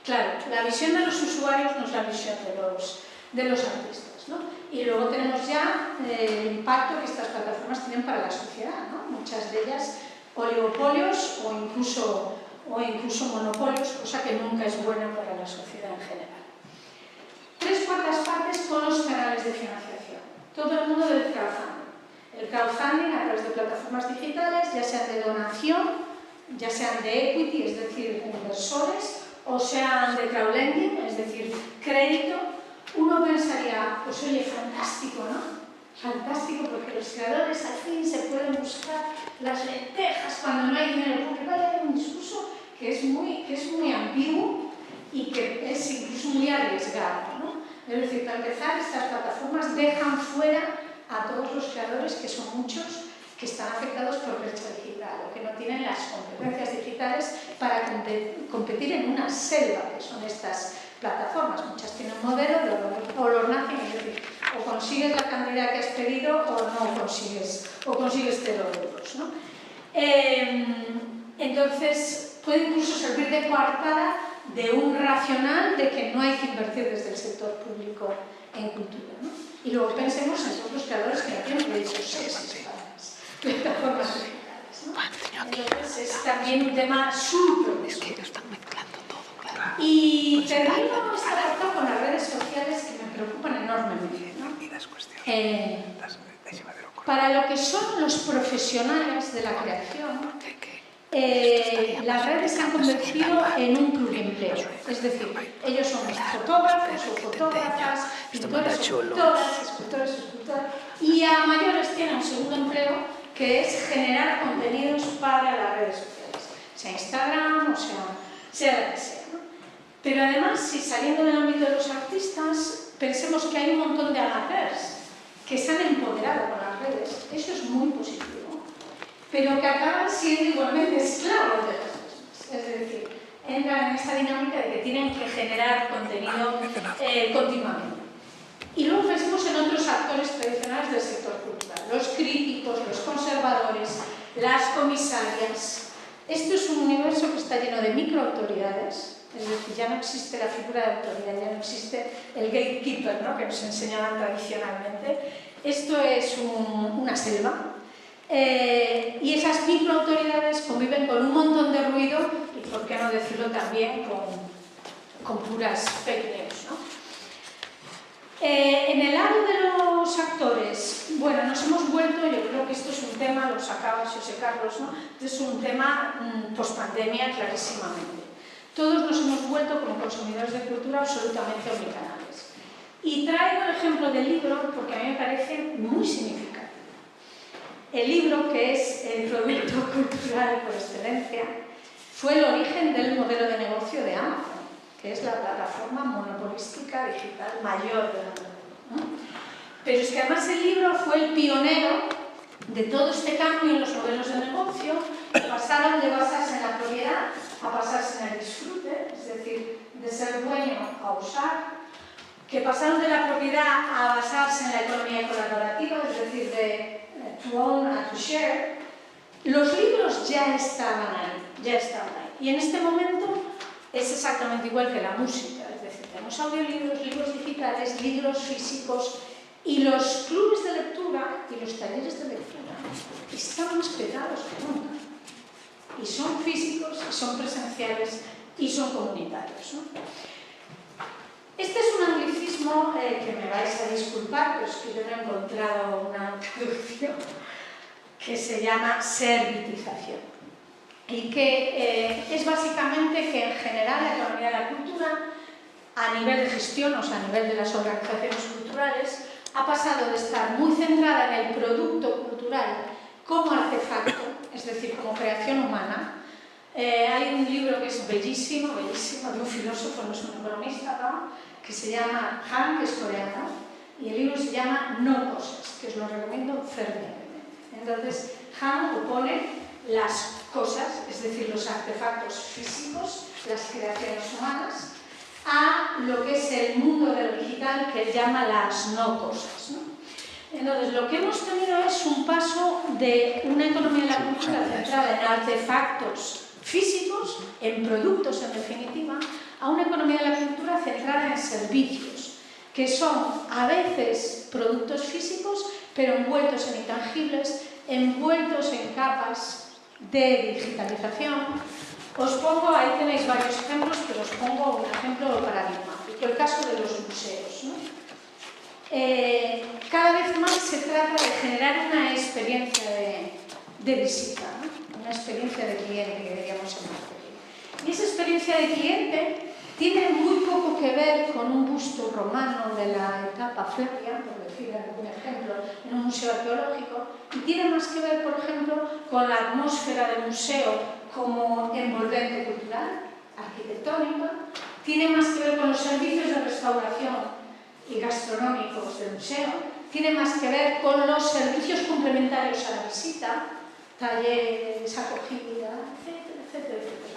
Claro, la visión de los usuarios no es la visión de los artistas, ¿no? Y luego tenemos ya el impacto que estas plataformas tienen para la sociedad, ¿no? Muchas de ellas oligopolios o incluso monopolios, cosa que nunca es buena para la sociedad en general. 3/4 partes con los canales de financiación. Todo el mundo del crowdfunding. El crowdfunding a través de plataformas digitales, ya sean de donación, ya sean de equity, es decir, de inversores, o sean de crowdlending, es decir, crédito. Uno pensaría, pues oye, fantástico, ¿no? Fantástico, porque los creadores al fin se pueden buscar las lentejas cuando no hay dinero público. Hay un discurso que es muy ambiguo y que es incluso muy arriesgado, ¿no? Es decir, para empezar, estas plataformas dejan fuera a todos los creadores, que son muchos, que están afectados por brecha digital o que no tienen las competencias digitales para competir en una selva, que son estas plataformas. Muchas tienen un modelo de olor nazi, es decir, o consigues la cantidad que has pedido o no consigues, o consigues 0 euros, ¿no? Entonces, puede incluso servir de coartada de un racional de que no hay que invertir desde el sector público en cultura, ¿no? Y luego pensemos en todos los creadores que no tienen derechos sexys para las plataformas digitales, ¿no? Entonces, es también un tema súper. Es que están mezclando todo, claro. Y termino esta parte con las redes sociales, que me preocupan enormemente, ¿no? Para lo que son los profesionales de la creación, las redes se han convertido en un pluriempleo. Es decir, ellos son fotógrafos o fotógrafas, pintores o pintoras, escultores o escultoras, y a mayores tienen un segundo empleo, que es generar contenidos para las redes sociales, sea Instagram o sea la que sea, ¿no? Pero además, si saliendo del ámbito de los artistas, pensemos que hay un montón de amateurs que se han empoderado con las redes. Eso es muy positivo, pero que acaban siendo igualmente esclavos de las mismas. Es decir, entran en esta dinámica de que tienen que generar contenido continuamente. Y luego pensemos en otros actores tradicionales del sector cultural, los críticos, los conservadores, las comisarias. Esto es un universo que está lleno de microautoridades, es decir, ya no existe la figura de autoridad, ya no existe el gatekeeper, ¿no?, que nos enseñaban tradicionalmente. Esto es una selva. Y esas microautoridades conviven con un montón de ruido y, por qué no decirlo también, con puras fake news, ¿no? En el lado de los actores, bueno, nos hemos vuelto, yo creo que esto es un tema, lo sacaba José Carlos, ¿no? Esto es un tema post-pandemia clarísimamente. Todos nos hemos vuelto como consumidores de cultura absolutamente omnicanales. Y traigo el ejemplo del libro porque a mí me parece muy significativo. El libro, que es el producto cultural por excelencia, fue el origen del modelo de negocio de Amazon, que es la plataforma monopolística digital mayor del mundo, ¿no? Pero es que además el libro fue el pionero de todo este cambio en los modelos de negocio, que pasaron de basarse en la propiedad a basarse en el disfrute, es decir, de ser dueño a usar, que pasaron de la propiedad a basarse en la economía colaborativa, es decir, de to own a to share, los libros ya estaban ahí. Y en este momento es exactamente igual que la música, es decir, tenemos audiolibros, libros digitales, libros físicos, y los clubes de lectura y los talleres de lectura están más pegados que nunca. Y son físicos, y son presenciales, y son comunitarios, ¿no? Este es un anglicismo que me vais a disculpar, pero es que yo no he encontrado una traducción, que se llama servitización, y que es básicamente que en general la economía de la cultura, a nivel de gestión, o sea, a nivel de las organizaciones culturales, ha pasado de estar muy centrada en el producto cultural como artefacto, es decir, como creación humana. Hay un libro que es bellísimo, de un filósofo, no es un economista, ¿no?, que se llama Han, que es coreano, y el libro se llama No cosas, que os lo recomiendo fervientemente. Entonces, Han opone las cosas, es decir, los artefactos físicos, las creaciones humanas, a lo que es el mundo de lo digital, que él llama las no cosas, ¿no? Entonces, lo que hemos tenido es un paso de una economía de la cultura centrada en artefactos físicos, en productos en definitiva, a una economía de la cultura centrada en servicios, que son a veces productos físicos, pero envueltos en intangibles, envueltos en capas de digitalización. Os pongo, ahí tenéis varios ejemplos, pero os pongo un ejemplo paradigmático, el caso de los museos, ¿no? Cada vez más se trata de generar una experiencia de visita, ¿no?, una experiencia de cliente, que diríamos en marketing. Y esa experiencia de cliente tiene muy poco que ver con un busto romano de la etapa flavia, por decir algún ejemplo, en un museo arqueológico, y tiene más que ver, por ejemplo, con la atmósfera del museo como envolvente cultural, arquitectónica, tiene más que ver con los servicios de restauración y gastronómicos del museo, tiene más que ver con los servicios complementarios a la visita, talleres, acogida, etcétera, etcétera, etcétera.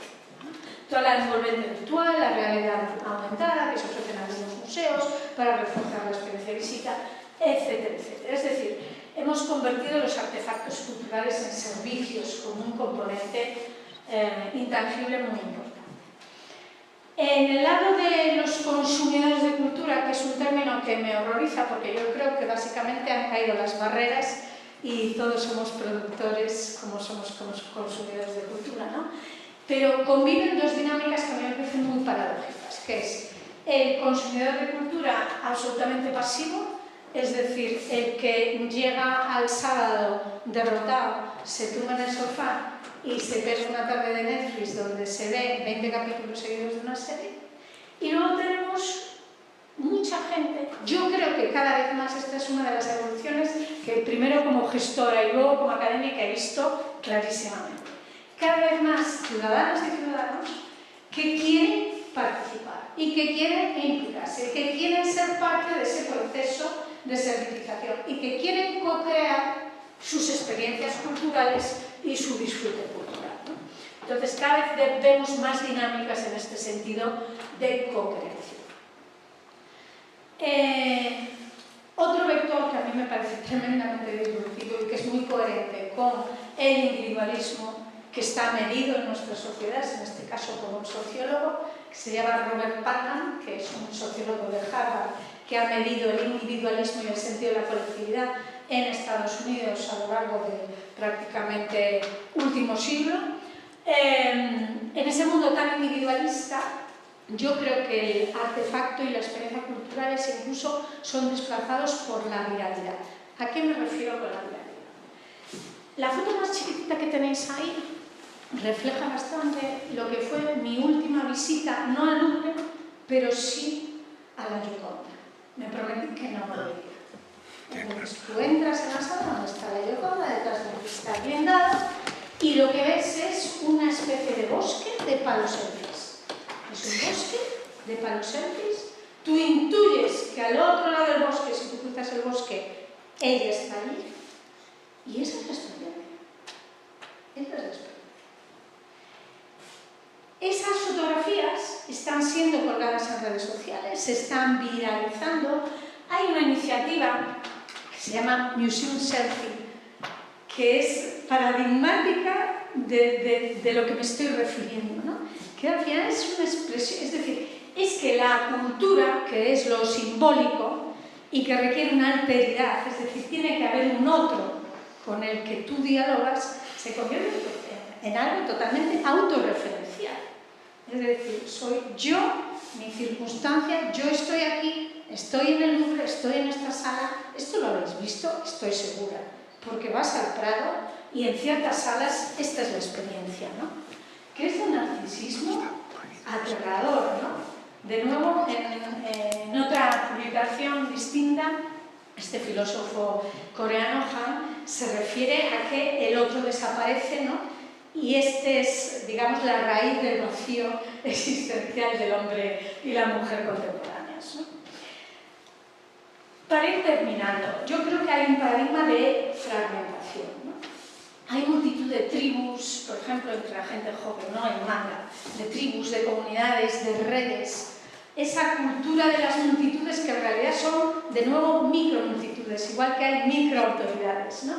Toda la envolvente virtual, la realidad aumentada que se ofrecen en algunos museos para reforzar la experiencia de visita, etcétera, etcétera. Es decir, hemos convertido los artefactos culturales en servicios como un componente intangible muy importante. En el lado de los consumidores de cultura, que es un término que me horroriza porque yo creo que básicamente han caído las barreras y todos somos productores como somos consumidores de cultura, ¿no? Pero conviven dos dinámicas que a mí me parecen muy paradójicas, que es el consumidor de cultura absolutamente pasivo, es decir, el que llega al sábado derrotado, se tumba en el sofá y se pega una tarde de Netflix donde se ve 20 capítulos seguidos de una serie. Y luego tenemos mucha gente, yo creo que cada vez más esta es una de las evoluciones que primero como gestora y luego como académica he visto clarísimamente. Cada vez más ciudadanas y ciudadanos que quieren participar y que quieren implicarse, que quieren ser parte de ese proceso de servitización y que quieren co-crear sus experiencias culturales y su disfrute cultural, ¿no? Entonces, cada vez vemos más dinámicas en este sentido de co-creación. Otro vector que a mí me parece tremendamente disruptivo y que es muy coherente con el individualismo que está medido en nuestras sociedades, en este caso por un sociólogo que se llama Robert Putnam, que es un sociólogo de Harvard que ha medido el individualismo y el sentido de la colectividad en Estados Unidos a lo largo del prácticamente último siglo. En ese mundo tan individualista, yo creo que el artefacto y la experiencia culturales incluso son desplazados por la viralidad. ¿A qué me refiero con la viralidad? La foto más chiquitita que tenéis ahí refleja bastante lo que fue mi última visita, no al Louvre, pero sí a la Gioconda. Me prometí que no volvería. Entonces, tú entras en la sala donde está la Gioconda, detrás de un cristal blindado, y lo que ves es una especie de bosque de palos selfies. Es un bosque de palos selfies. Tú intuyes que al otro lado del bosque, si tú cruzas el bosque, ella está allí. Y esa es la experiencia. Esa es la experiencia. Esas fotografías están siendo colgadas en redes sociales, se están viralizando. Hay una iniciativa que se llama Museum Selfie, que es paradigmática de lo que me estoy refiriendo, ¿no? Que al final es una expresión, es decir, es que la cultura, que es lo simbólico y que requiere una alteridad, es decir, tiene que haber un otro con el que tú dialogas, se convierte en algo totalmente autorreferencial. Es decir, soy yo, mi circunstancia, yo estoy aquí, estoy en el Louvre, estoy en esta sala, esto lo habéis visto, estoy segura, porque vas al Prado y en ciertas salas esta es la experiencia, ¿no? Que es un narcisismo aterrador, ¿no? De nuevo, en otra publicación distinta, este filósofo coreano, Han, se refiere a que el otro desaparece, ¿no? Y este es, digamos, la raíz del vacío existencial del hombre y la mujer contemporáneos, ¿no? Para ir terminando, yo creo que hay un paradigma de fragmentación, ¿no? Hay multitud de tribus, por ejemplo, entre la gente joven, ¿no? En manga, de tribus, de comunidades, de redes. Esa cultura de las multitudes que en realidad son, de nuevo, micromultitudes, igual que hay microautoridades, ¿no?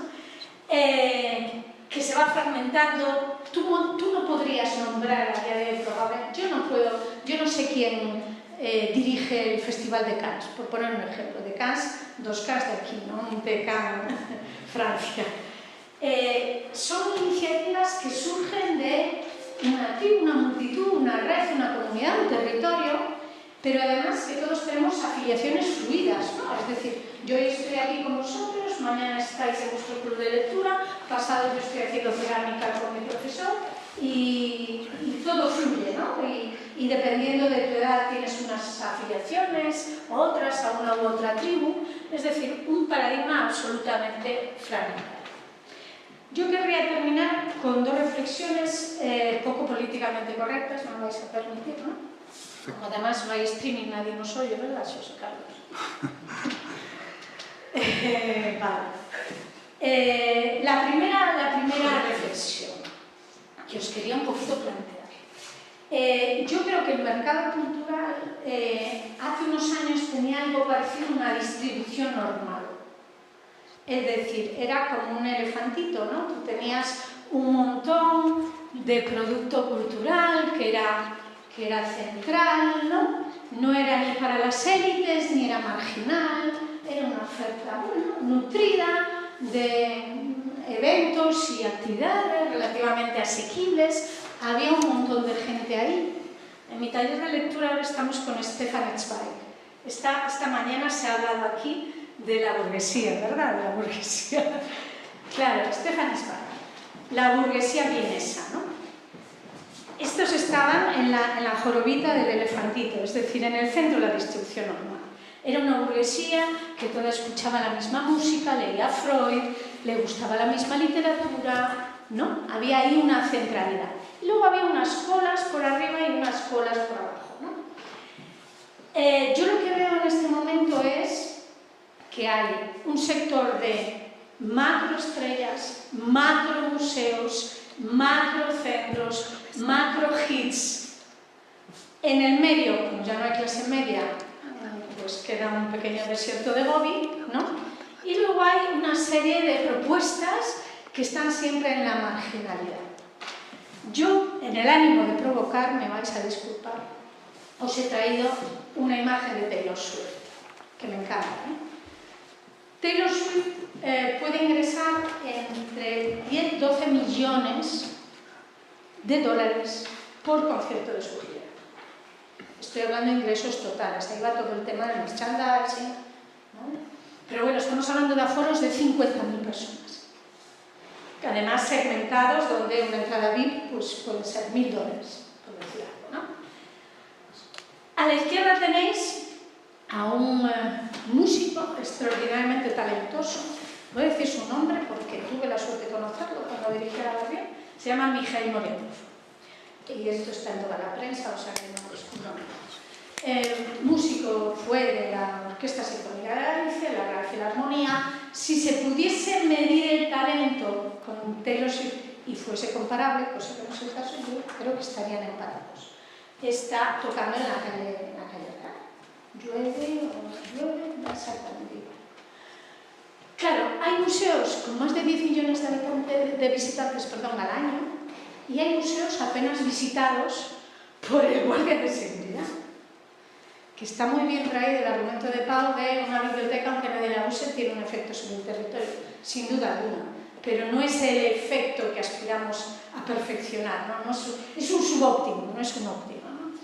Que se va fragmentando. Tú no podrías nombrar a día de hoy, probablemente, yo no sé quién dirige el Festival de Cannes, por poner un ejemplo, de Cannes, dos Cannes de aquí, ¿no? De Cannes, Francia. Son iniciativas que surgen de una tribu, una multitud, una red, una comunidad, un territorio, pero además que todos tenemos afiliaciones fluidas, ¿no? Es decir, yo hoy estoy aquí con vosotros, mañana estáis en vuestro club de lectura, pasado yo estoy haciendo cerámica con mi profesor y todo fluye, ¿no? Y dependiendo de tu edad tienes unas afiliaciones, otras a una u otra tribu, es decir, un paradigma absolutamente fragmentario. Yo querría terminar con dos reflexiones poco políticamente correctas, no me vais a permitir, ¿no? Como además no hay streaming, nadie nos oye, ¿verdad, José Carlos? Vale. La primera reflexión que os quería un poquito plantear. Yo creo que el mercado cultural hace unos años tenía algo parecido a una distribución normal. Es decir, era como un elefantito, ¿no? Tú tenías un montón de producto cultural que era central, ¿no? No era ni para las élites, ni era marginal, era una oferta, bueno, nutrida de eventos y actividades relativamente asequibles. Había un montón de gente ahí. En mi taller de lectura ahora estamos con Stefan Zweig. Esta mañana se ha hablado aquí de la burguesía, ¿verdad? De la burguesía. Claro, Stefan Zweig. La burguesía vienesa, ¿no? Estos estaban en la jorobita del elefantito, es decir, en el centro de la distribución normal. Era una burguesía que toda escuchaba la misma música, leía Freud, le gustaba la misma literatura, ¿no? Había ahí una centralidad. Y luego había unas colas por arriba y unas colas por abajo, ¿no? Yo lo que veo en este momento es que hay un sector de macroestrellas, macromuseos, macrocentros, macro hits. En el medio, como ya no hay clase media, pues queda un pequeño desierto de Gobi, ¿no? Y luego hay una serie de propuestas que están siempre en la marginalidad. Yo, en el ánimo de provocar, me vais a disculpar, os he traído una imagen de Taylor Swift, que me encanta, ¿eh? Taylor Swift puede ingresar entre 10-12 millones de dólares por concierto de su gira. Estoy hablando de ingresos totales, ahí va todo el tema del merchandising, ¿vale? Pero bueno, estamos hablando de aforos de 50.000 personas, que además segmentados, donde una entrada VIP pues, puede ser $1.000, por decir algo, ¿no? A la izquierda tenéis a un músico extraordinariamente talentoso. Voy a decir su nombre porque tuve la suerte de conocerlo cuando dirigía la radio. Se llama Mikhail Moretov. Y esto está en toda la prensa, o sea que no es un nombre. Músico fue de la Orquesta Sinfónica de Galicia, la Real Filarmonía. Si se pudiese medir el talento con Taylor Swift y fuese comparable, cosa que no es el caso, yo creo que estarían empatados. está tocando en la calle real. Llueve o no llueve, da exactamente igual. Claro, hay museos con más de 10 millones de visitantes al año y hay museos apenas visitados por el guardia de seguridad. Que está muy bien traído el argumento de Pau de una biblioteca, aunque nadie la use, tiene un efecto sobre el territorio, sin duda alguna. Pero no es el efecto que aspiramos a perfeccionar, ¿no? Es un subóptimo, no es un óptimo, ¿no?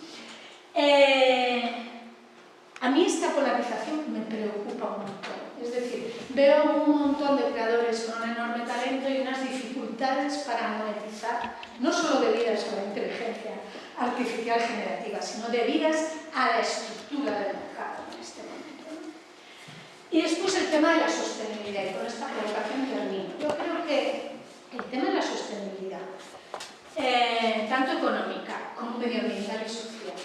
A mí esta polarización me preocupa un montón. Es decir, veo un montón de creadores con un enorme talento y unas dificultades para monetizar, no solo debidas a la inteligencia artificial generativa, sino debidas a la estructura del mercado en este momento, ¿no? Y después el tema de la sostenibilidad, y con esta provocación termino. Yo creo que el tema de la sostenibilidad, tanto económica como medioambiental y social,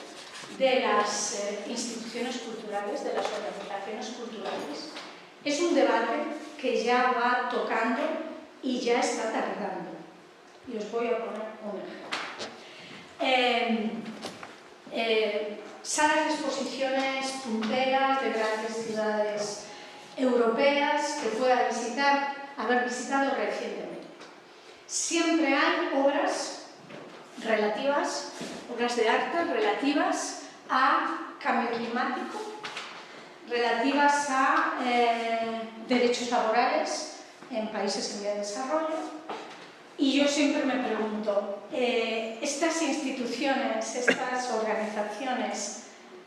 de las instituciones culturales, de las organizaciones culturales, es un debate que ya va tocando y ya está tardando. Y os voy a poner un ejemplo. Salas de exposiciones punteras de grandes ciudades europeas que pueda haber visitado recientemente. Siempre hay obras relativas, obras de arte relativas a cambio climático, relativas a derechos laborales en países en vía de desarrollo. Y yo siempre me pregunto, ¿estas instituciones, estas organizaciones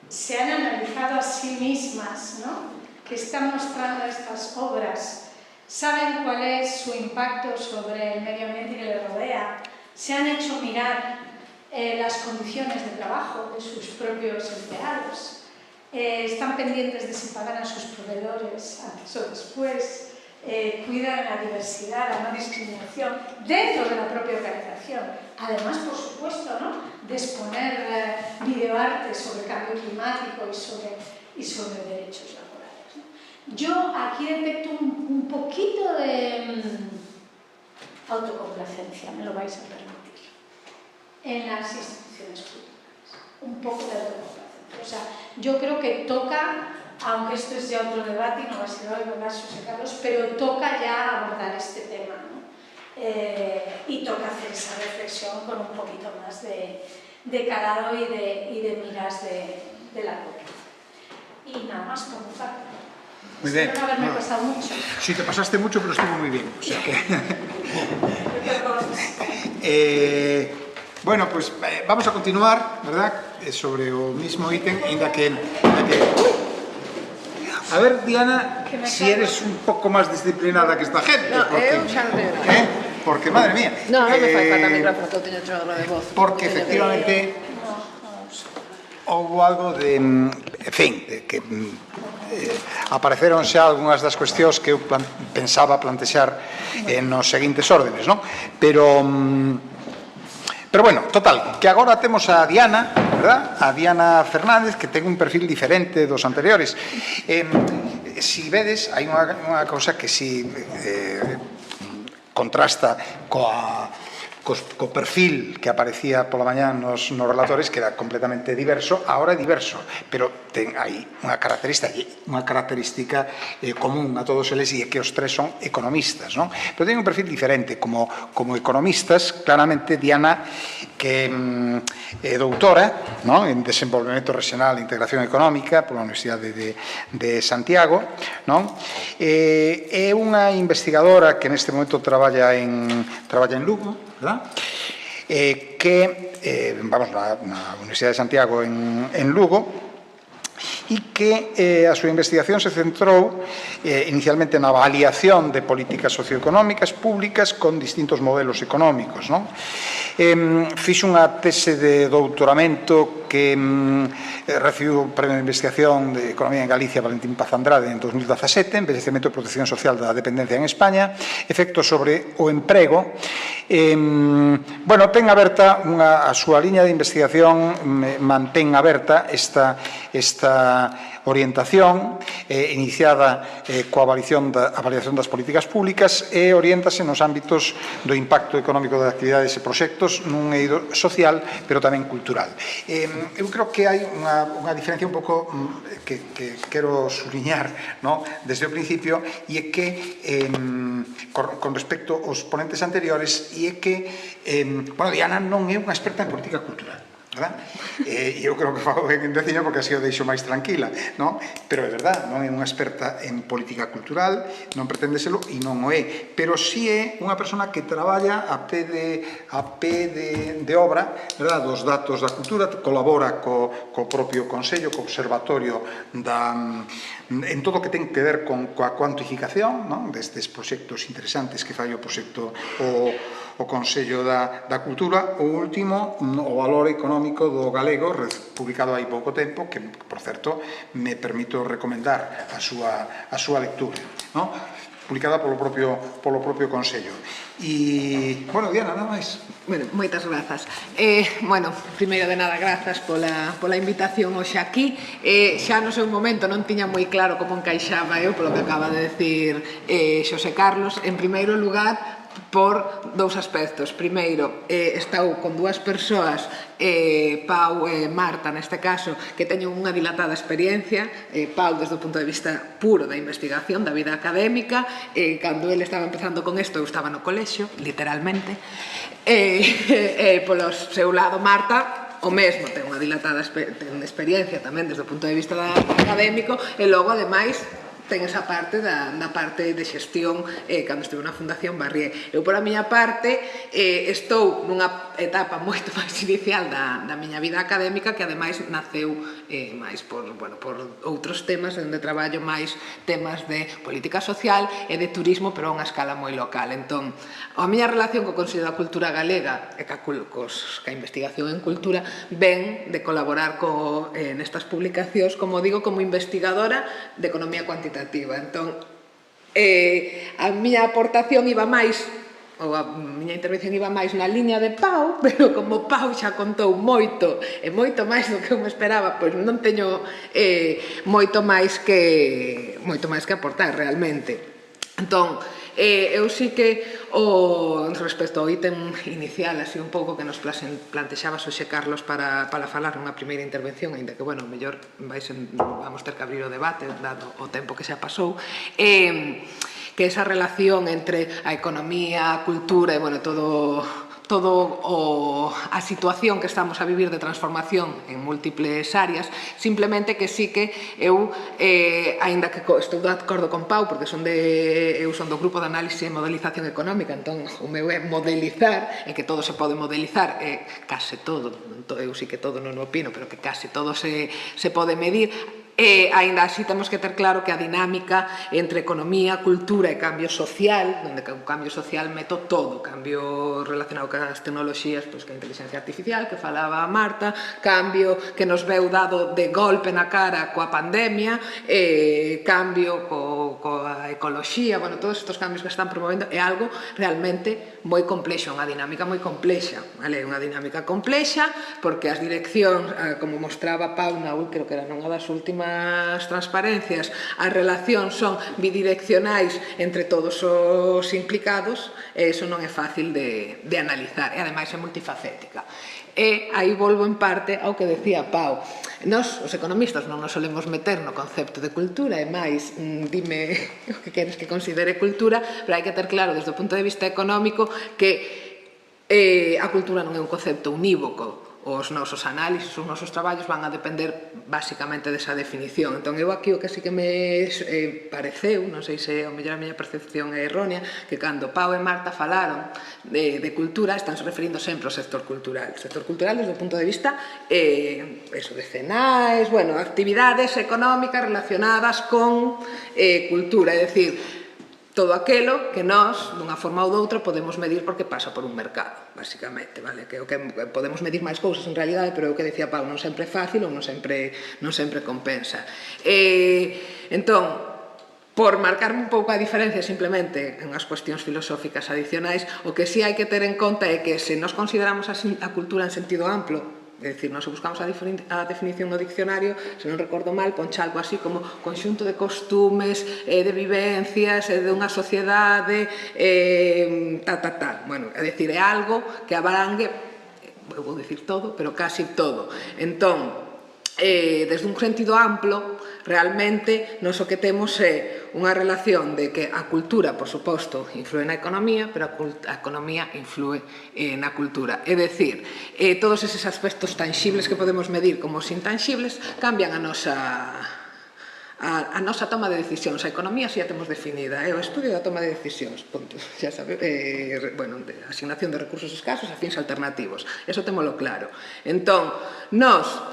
se han analizado a sí mismas, ¿no? Que están mostrando estas obras? ¿Saben cuál es su impacto sobre el medio ambiente que les rodea? ¿Se han hecho mirar las condiciones de trabajo de sus propios empleados? ¿Están pendientes de si pagan a sus proveedores antes o después? Cuidan la diversidad, la no discriminación dentro de la propia organización. Además, por supuesto, ¿no?, de exponer videoarte sobre cambio climático y sobre derechos laborales, ¿no? Yo aquí detecto un poquito de autocomplacencia, me lo vais a permitir, en las instituciones culturales. Un poco de autocomplacencia. O sea, yo creo que toca, aunque esto es ya otro debate y no va a ser hoy, ¿verdad, José Carlos? Pero toca ya abordar este tema, ¿no? Y toca hacer esa reflexión con un poquito más de calado y de miras de la pobreza. Y nada más por mi parte. Muy bien. Espero no haberme pasado mucho. Sí, te pasaste mucho, pero estuvo muy bien. O sea que... bueno, pues vamos a continuar, ¿verdad? Sobre el mismo ítem, ainda que... A ver, Diana, si eres un pouco máis disciplinada que esta gente. No, porque, eu xa non teño nada. Porque, madre mía. No, non me fai falta micrófono, que eu teño chorro de voz. Porque, efectivamente, houve algo de... En fin, de que apareceron xa algunhas das cuestións que eu pensaba plantexar nos seguintes órdenes, non? Pero bueno, total, que agora temos a Diana, verdad? A Diana Fernández, que ten un perfil diferente dos anteriores. Si vedes, hai unha cousa que si contrasta co perfil que aparecía pola mañá nos relatores, que era completamente diverso. Ahora é diverso, pero ten aí unha característica común a todos eles, e é que os tres son economistas, non? Pero ten un perfil diferente. Como economistas, claramente Diana, que é doutora, non?, en Desenvolvemento Regional e Integración Económica pola Universidade de Santiago, non? É unha investigadora que neste momento traballa en Lugo, ¿verdad? Vamos, na Universidade de Santiago en Lugo, e que a súa investigación se centrou inicialmente na avaliación de políticas socioeconómicas públicas con distintos modelos económicos, non? Fixo unha tese de doutoramento que recibiu o Premio de Investigación de Economía en Galicia Valentín Paz Andrade en 2017, Envellecemento e Protección Social da Dependencia en España, efectos sobre o emprego. Bueno, ten aberta a súa liña de investigación, mantén aberta esta orientación iniciada coa avaliación das políticas públicas e oriéntase nos ámbitos do impacto económico das actividades e proxectos nun eido social, pero tamén cultural. Eu creo que hai unha diferencia un pouco que quero subliñar desde o principio, e é que con respecto aos ponentes anteriores, e é que Diana non é unha experta en política cultural, verdad? E eu creo que fago ben en decirlo porque así o deixo máis tranquila, non? Pero é verdad, non é unha experta en política cultural, non pretende serlo e non o é, pero sí é unha persona que traballa a pé de obra, verdad, dos datos da cultura, colabora co propio Consello, co Observatorio en todo o que ten que ver coa cuantificación destes proxectos interesantes que fai o proxecto o Consello da Cultura. O último, o valor económico do galego, publicado hai pouco tempo, que, por certo, me permito recomendar a súa lectura, publicada polo propio Consello. E, Diana, nada máis. Moitas grazas. Primeiro de nada, grazas pola invitación hoxe aquí. Xa no seu momento non tiña moi claro como encaixaba eu polo que acaba de decir Xosé Carlos. En primeiro lugar, por dous aspectos. Primeiro, estou con dúas persoas, Pau e Marta, neste caso, que teñen unha dilatada experiencia. Pau, desde o punto de vista puro da investigación, da vida académica. Cando ele estaba empezando con isto, eu estaba no colexio, literalmente. Polo seu lado, Marta, o mesmo, ten unha dilatada experiencia tamén desde o punto de vista académico, e logo, ademais, ten esa parte da parte de xestión cando estive na Fundación Barrié. Eu, por a miña parte, estou nunha etapa moito máis inicial da miña vida académica, que ademais naceu máis por outros temas, onde traballo máis temas de política social e de turismo, pero a unha escala moi local. Entón, a miña relación co Consello da Cultura Galega e ca investigación en cultura ven de colaborar nestas publicacións, como digo, como investigadora de economía cuantitativa. Entón, a miña aportación iba máis, ou a miña intervención iba máis na liña de Pau, pero como Pau xa contou moito, e moito máis do que eu me esperaba, pois non teño moito máis que aportar realmente. Entón, eu sí que respecto ao ítem inicial, así un pouco que nos plantexaba Xosé Carlos para falar nunha primeira intervención, ainda que, mellor vamos ter que abrir o debate, dado o tempo que xa pasou, que esa relación entre a economía, a cultura e, a situación que estamos a vivir de transformación en múltiples áreas, simplemente que sí que eu, aínda que estou de acordo con Pau, porque eu son do grupo de análise e modelización económica, entón o meu é modelizar, e que todo se pode modelizar, case todo, eu sí que todo non opino, pero que case todo se pode medir. Aínda así temos que ter claro que a dinámica entre economía, cultura e cambio social, onde o cambio social meto todo, cambio relacionado cas tecnoloxías, que a inteligencia artificial, que falaba Marta, cambio que nos veu dado de golpe na cara coa pandemia, cambio coa ecoloxía, todos estes cambios que están promovendo, é algo realmente moi complexo, unha dinámica moi complexa, unha dinámica complexa, porque as direccións, como mostraba Pau, creo que era nunha das últimas transparencias, as relacións son bidireccionais entre todos os implicados, e iso non é fácil de analizar, e ademais é multifacética. E aí volvo en parte ao que decía Pau. Nós, os economistas, non nos solemos meter no concepto de cultura, e máis, dime o que queres que considere cultura, pero hai que ter claro, desde o punto de vista económico, que a cultura non é un concepto unívoco. Os nosos análises, os nosos traballos van a depender basicamente desa definición. Entón, eu aquí o que sí que me pareceu, non sei se ao mellor a miña percepción é errónea, que cando Pau e Marta falaron de cultura, están se referindo sempre ao sector cultural. O sector cultural desde o punto de vista de cenais, actividades económicas relacionadas con cultura, é dicir, todo aquilo que nós, dunha forma ou doutra, podemos medir porque pasa por un mercado, basicamente, vale? Que o que podemos medir máis cousas en realidade, pero o que decía Pau, non sempre é fácil ou non sempre compensa. Entón, por marcarme un pouco a diferencia simplemente en as cuestións filosóficas adicionais, o que sí hai que ter en conta é que se nos consideramos a cultura en sentido amplo, é dicir, nos buscamos a definición no diccionario, se non recordo mal, poncha algo así como conxunto de costumes, de vivencias, de unha sociedade, tal. Bueno, é dicir, é algo que abrangue, vou dicir todo, pero casi todo. Entón, desde un sentido amplo, realmente, nos o que temos é unha relación de que a cultura, por suposto, influe na economía, pero a economía influe na cultura. É dicir, todos eses aspectos tangibles que podemos medir como os intangibles cambian a nosa toma de decisións. A economía xa temos definida, é o estudio da toma de decisións, punto. Xa sabe, bueno, de asignación de recursos escasos a fins alternativos, eso témolo claro. Entón, nós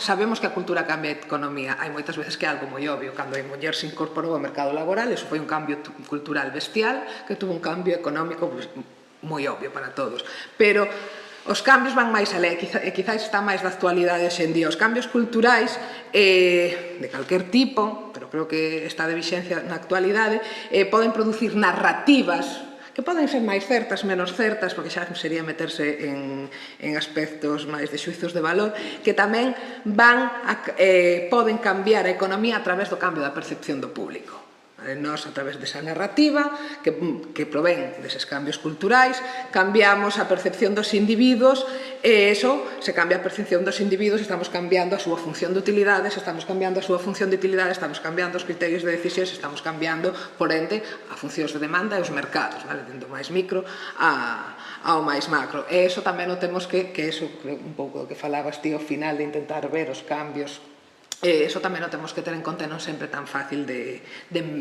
sabemos que a cultura cambia a economía, hai moitas veces que é algo moi obvio, cando a muller se incorporou ao mercado laboral, eso foi un cambio cultural bestial, que tuvo un cambio económico moi obvio para todos, pero os cambios van máis alé, e quizás está máis da actualidade hoxe en día. Os cambios culturais de calquer tipo, pero creo que está de vixencia na actualidade, poden producir narrativas que poden ser máis certas, menos certas, porque xa sería meterse en aspectos máis de xuizos de valor, que tamén poden cambiar a economía a través do cambio da percepción do público. Nós, a través desa narrativa que provén deses cambios culturais, cambiamos a percepción dos individuos, e eso, se cambia a percepción dos individuos, estamos cambiando a súa función de utilidades, estamos cambiando os criterios de decisións, estamos cambiando, por ende, a funcións de demanda e os mercados, dentro do máis micro ao máis macro. E iso tamén o temos que eso, un pouco do que falabas ti ao final, de intentar ver os cambios. Eso tamén o temos que ter en conta, non sempre tan fácil de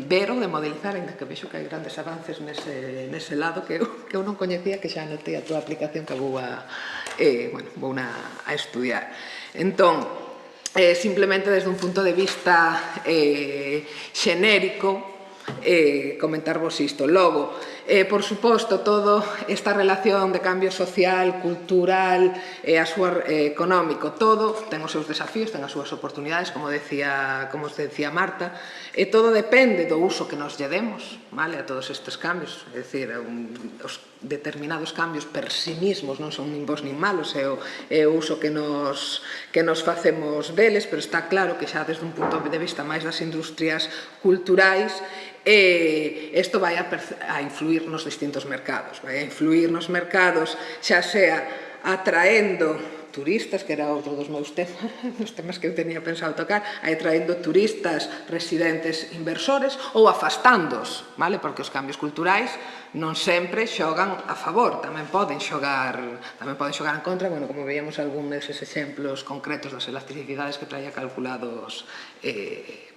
ver ou de modelizar, ainda que vexo que hai grandes avances nese lado que eu non coñecía, que xa anotei a túa aplicación que vou a estudiar. Entón, simplemente desde un punto de vista xenérico, comentarvos isto. Logo, por suposto, toda esta relación de cambio social, cultural, económico, todo ten os seus desafíos, ten as súas oportunidades, como decía Marta, e todo depende do uso que nos lle demos a todos estes cambios. É dicir, os determinados cambios per sí mismos non son nin bons nin malos, é o uso que nos facemos deles, pero está claro que xa desde un punto de vista máis das industrias culturais, isto vai a influir nos distintos mercados, vai a influir nos mercados, xa sea atraendo turistas, que era outro dos meus temas, os temas que eu tenía pensado tocar, atraendo turistas, residentes, inversores, ou afastándoos, porque os cambios culturais non sempre xogan a favor, tamén poden xogar en contra, como veíamos algún deses exemplos concretos das elasticidades que traía calculados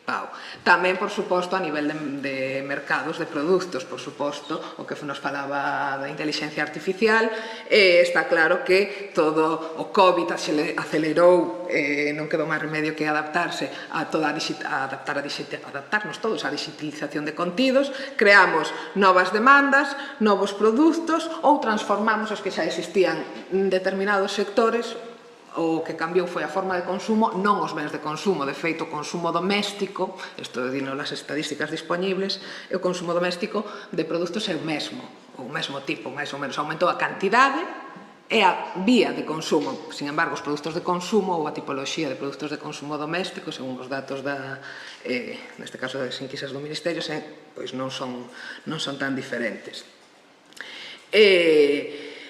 Pau. Tamén, por suposto, a nivel de mercados de produtos, por suposto, o que nos falaba da inteligencia artificial, está claro que todo o COVID acelerou, non quedou máis remedio que adaptarnos todos á digitalización de contidos, creamos novas demandas, novos produtos, ou transformamos os que xa existían en determinados sectores. O que cambiou foi a forma de consumo, non os bens de consumo. De feito, o consumo doméstico, isto dino as estadísticas disponibles, o consumo doméstico de produtos é o mesmo tipo, máis ou menos. Aumentou a cantidade e a vía de consumo. Sin embargo, os produtos de consumo ou a tipoloxía de produtos de consumo doméstico, según os datos neste caso das enquisas do Ministerio, pois non son tan diferentes.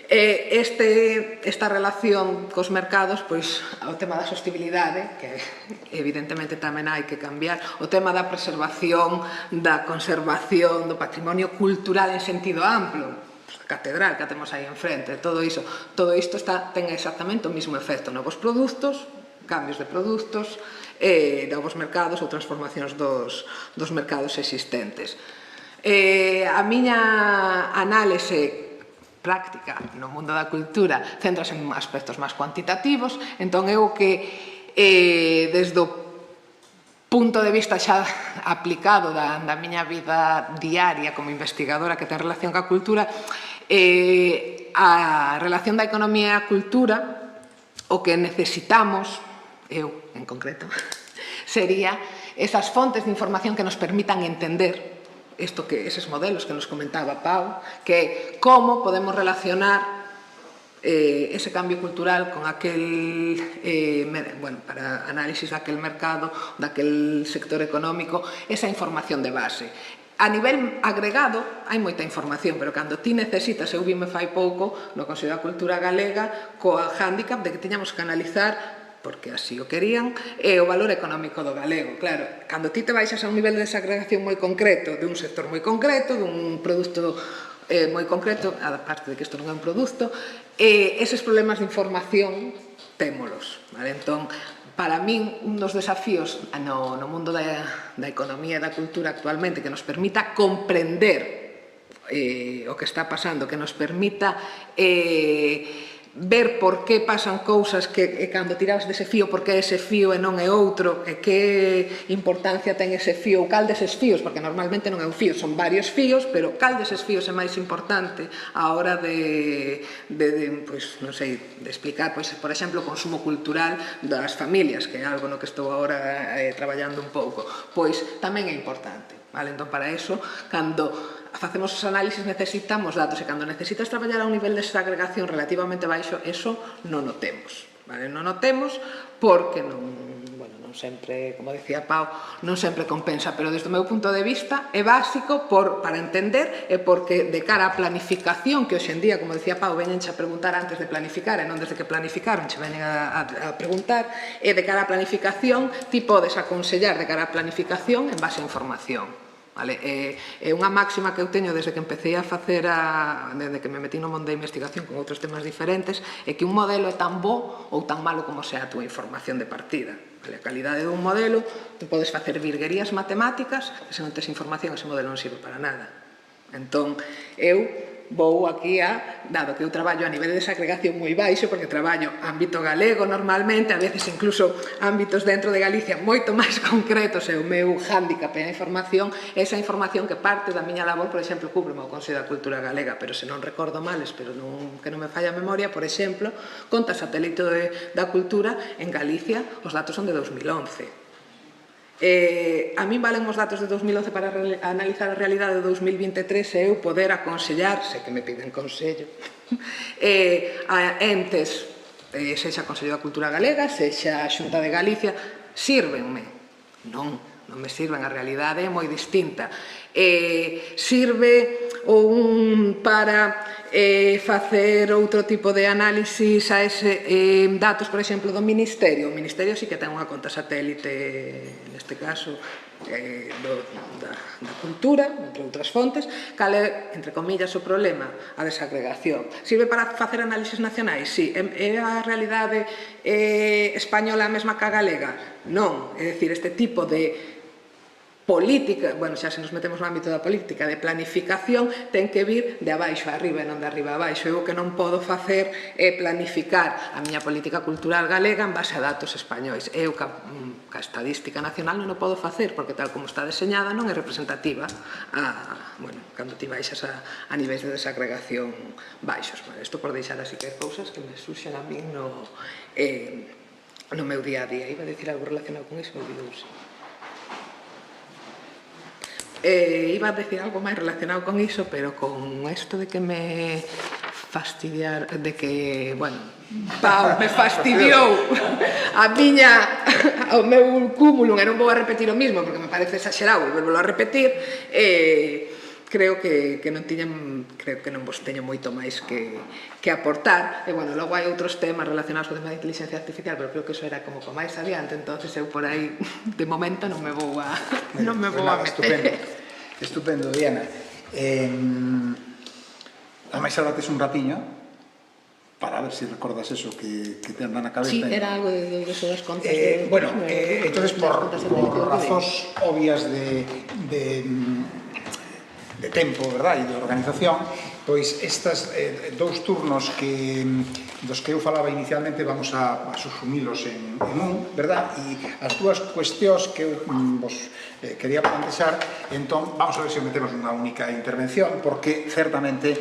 Esta relación cos mercados, pois o tema da sostibilidade, que evidentemente tamén hai que cambiar, o tema da preservación, da conservación do patrimonio cultural en sentido amplo, a catedral que temos aí enfrente, todo isto ten exactamente o mesmo efecto: novos produtos, cambios de produtos, novos mercados ou transformacións dos mercados existentes. A miña análise práctica no mundo da cultura centrase en aspectos máis cuantitativos, entón eu que desde o punto de vista xa aplicado da miña vida diaria como investigadora que ten relación ca cultura, a relación da economía e a cultura, o que necesitamos, eu en concreto, sería esas fontes de información que nos permitan entender eses modelos que nos comentaba Pau, que como podemos relacionar ese cambio cultural con aquel, para análisis daquel mercado, daquel sector económico, esa información de base. A nivel agregado, hai moita información, pero cando ti necesitas, eu vime fai pouco no Consello da Cultura Galega coa hándicap de que tiñamos que analizar, porque así o querían, o valor económico do galego. Claro, cando ti te baixas a un nivel de desagregación moi concreto, de un sector moi concreto, dun produto moi concreto, a parte de que isto non é un produto, eses problemas de información témolos. Entón, para min, un dos desafíos no mundo da economía e da cultura actualmente que nos permita comprender o que está pasando, que nos permita ver por que pasan cousas que cando tiras dese fío, por que ese fío e non é outro, e que importancia ten ese fío, ou cal deses fíos, porque normalmente non é un fío, son varios fíos, pero cal deses fíos é máis importante a hora de explicar, por exemplo, o consumo cultural das familias, que é algo no que estou agora traballando un pouco, pois tamén é importante. Entón, para eso, cando facemos os análisis necesitamos datos, e cando necesitas traballar a un nivel de desagregación relativamente baixo, eso non o temos. Non o temos porque non sempre, como decía Pau, non sempre compensa, pero desde o meu punto de vista é básico para entender e porque de cara á planificación, que hoxe en día, como decía Pau, veñenche a preguntar antes de planificar e non desde que planificaron, che veñen a preguntar, e de cara á planificación ti podes aconsellar de cara á planificación en base a información. É unha máxima que eu teño desde que empecé a facer, desde que me metí no mundo da investigación con outros temas diferentes, é que un modelo é tan bo ou tan malo como sea a túa información de partida. A calidade dun modelo, tú podes facer virguerías matemáticas, e se non tes información, ese modelo non sirve para nada. Entón, eu vou aquí dado que eu traballo a nivel de desagregación moi baixo, porque traballo ámbito galego normalmente, a veces incluso ámbitos dentro de Galicia moito máis concretos, e o meu hándicap é a información, esa información que parte da miña labor, por exemplo, cúbreme o Consello da Cultura Galega, pero se non recordo mal, espero que non me falla a memoria, por exemplo, conta satélite da cultura en Galicia, os datos son de 2011. A min valen os datos de 2011 para analizar a realidade de 2023 e eu poder aconsellar, sei que me piden consello, a entes, sexa Consello da Cultura Galega, sexa a Xunta de Galicia, sírvenme? Non me sirven, a realidade é moi distinta. Sirve para facer outro tipo de análisis a ese datos, por exemplo, do Ministerio. O Ministerio sí que ten unha conta satélite, neste caso, da cultura, entre outras fontes. Cal é, entre comillas, o problema? A desagregación. Sirve para facer análisis nacionais? Sí. É a realidade española a mesma que a galega? Non. É dicir, este tipo de política, xa se nos metemos no ámbito da política, de planificación, ten que vir de abaixo a arriba e non de arriba a abaixo. Eu o que non podo facer é planificar a miña política cultural galega en base a datos españois. Eu, ca estadística nacional, non o podo facer, porque tal como está deseñada non é representativa cando ti baixas a niveis de desagregación baixos. Isto por deixar así que cousas que me surxen a min no meu día a día. Iba a dicir algo relacionado con iso, olvidouse. Iba a decir algo máis relacionado con iso, pero con isto de que me fastidiar, de que, Pau me fastidiou o meu cúmulo, e non vou a repetir o mismo porque me parece exagerado volverlo a repetir. Creo que non vos teño moito máis que aportar, e logo hai outros temas relacionados co tema de inteligencia artificial, pero creo que iso era como máis adiante, entonces eu por aí de momento non me vou a meter. Estupendo, Diana. Ademais, ahora tes un ratiño para ver se recordas eso que te anda na cabeza. Sí, era algo de eso das contas. Entonces, por razóns obvias de tempo, verdad, e de organización, pois estes dous turnos dos que eu falaba inicialmente vamos a susumilos en un, verdad, e as dúas cuestións que eu vos quería plantexar, entón vamos a ver se metemos unha única intervención, porque certamente,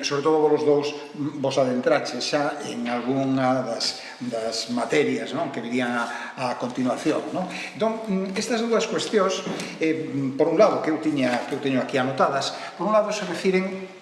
sobre todo vos dous, vos adentraches xa en algunha das materias que virían a continuación. Entón, estas dúas cuestións, por un lado, que eu teño aquí anotadas, por un lado se refiren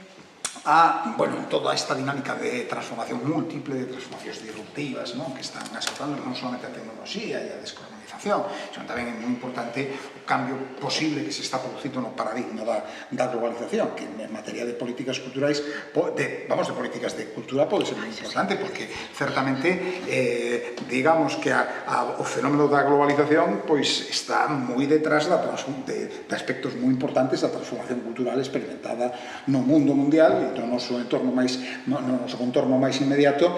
a, toda esta dinámica de transformación múltiple, de transformacións disruptivas, que están asociando non solamente a tecnoloxía e a descolonización, sino tamén é moi importante o cambio posible que se está producindo no paradigma da globalización, que en materia de políticas culturais, de políticas de cultura pode ser moi importante, porque certamente, digamos que o fenómeno da globalización pois está moi detrás de aspectos moi importantes da transformación cultural experimentada no mundo mundial, no noso entorno máis inmediato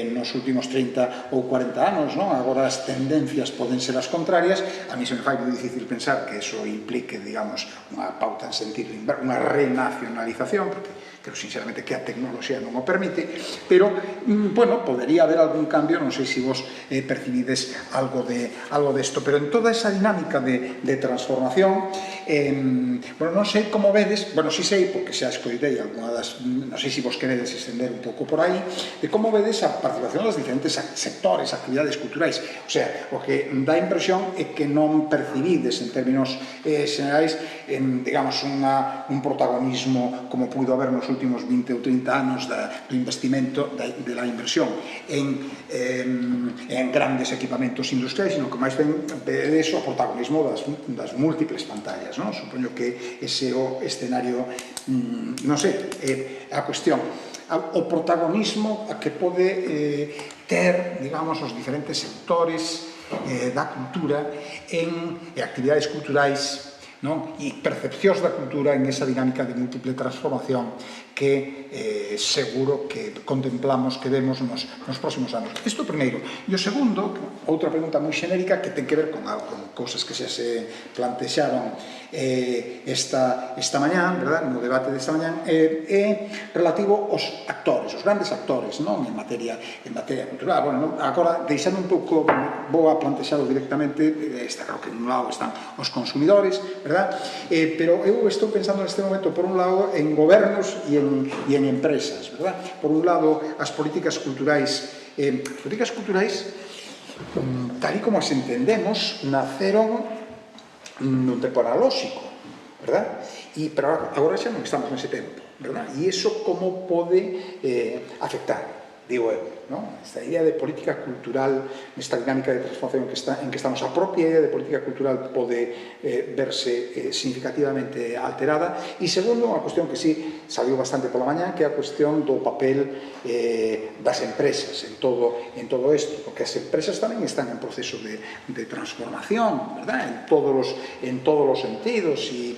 nos últimos 30 ou 40 anos. Agora as tendencias poden ser as contrarias. A mí se me fai moi difícil pensar que eso implique, digamos, unha pauta en sentido inverso, unha renacionalización, porque creo sinceramente que a tecnoloxía non o permite, pero, podería haber algún cambio, non sei se vos percibides algo desto, pero en toda esa dinámica de transformación, non sei como vedes, si sei, porque xa escoitei alguna non sei se vos queredes extender un pouco por aí, de como vedes a participación dos diferentes sectores, actividades culturais. O sea, o que dá impresión é que non percibides en términos xerais, digamos, un protagonismo como puido haber nos últimos 20 ou 30 anos do investimento, de la inversión en grandes equipamentos industriais, sino que máis ben vedes o protagonismo das múltiples pantallas. Supoño que ese é o escenario, non sei, a cuestión, o protagonismo a que pode ter, digamos, os diferentes sectores da cultura en actividades culturais e percepcións da cultura en esa dinámica de múltiple transformación que seguro que contemplamos, que vemos nos próximos anos. Isto primeiro. E o segundo, outra pregunta moi xenérica que ten que ver con cousas que xa se plantexaron esta mañán, no debate desta mañán, é relativo aos actores, os grandes actores en materia cultural. Agora, deixando un pouco, vou a plantexado directamente, está claro que en un lado están os consumidores, pero eu estou pensando neste momento, por un lado, en gobernos e en empresas. Por un lado, as políticas culturais, tal e como as entendemos, naceron nun tempo analóxico, pero agora xa non estamos nese tempo, e iso como pode afectar, digo eu, esta idea de política cultural, esta dinámica de transformación en que estamos, a propia idea de política cultural pode verse significativamente alterada. E segundo, unha cuestión que sí saliu bastante pola mañá, que é a cuestión do papel das empresas en todo isto, porque as empresas tamén están en proceso de transformación, en todos os sentidos, e,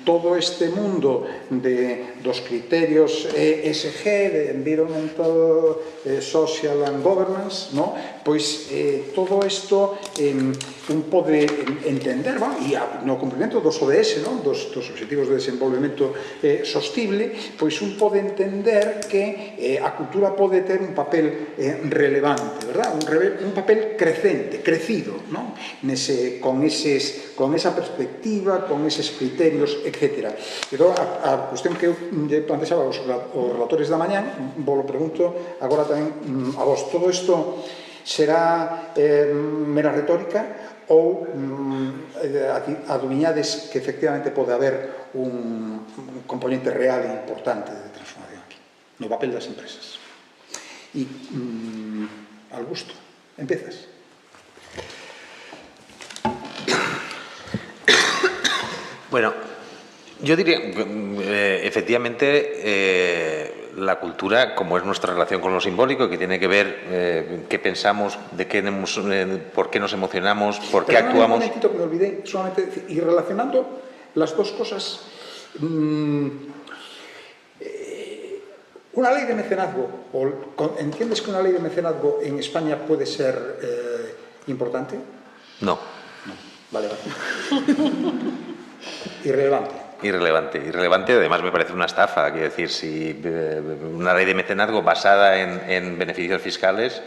todo este mundo dos criterios ESG, de Environmental, Social and Governance, pois todo isto un pode entender, e no cumprimento dos ODS, dos Obxectivos de Desenvolvemento Sostible, pois un pode entender que a cultura pode ter un papel relevante, un papel crecido, con esa perspectiva, con eses criterios, etc. Pero a cuestión que eu plantexaba aos relatores da mañán, vos lo pregunto agora tamén a vos, todo isto será mera retórica ou adubiñades que efectivamente pode haber un componente real e importante de transformación aquí, no papel das empresas? E, Augusto, empezas. Bueno, yo diría, efectivamente, la cultura, como es nuestra relación con lo simbólico, que tiene que ver qué pensamos, por qué nos emocionamos, por qué actuamos. Un momentito que me olvidé, solamente, y relacionando las dos cosas, una ley de mecenazgo, ¿entiendes que una ley de mecenazgo en España puede ser importante? No. Vale. Irrelevante. Irrelevante, además me parece una estafa. Quiero decir, si una ley de mecenazgo basada en beneficios fiscales,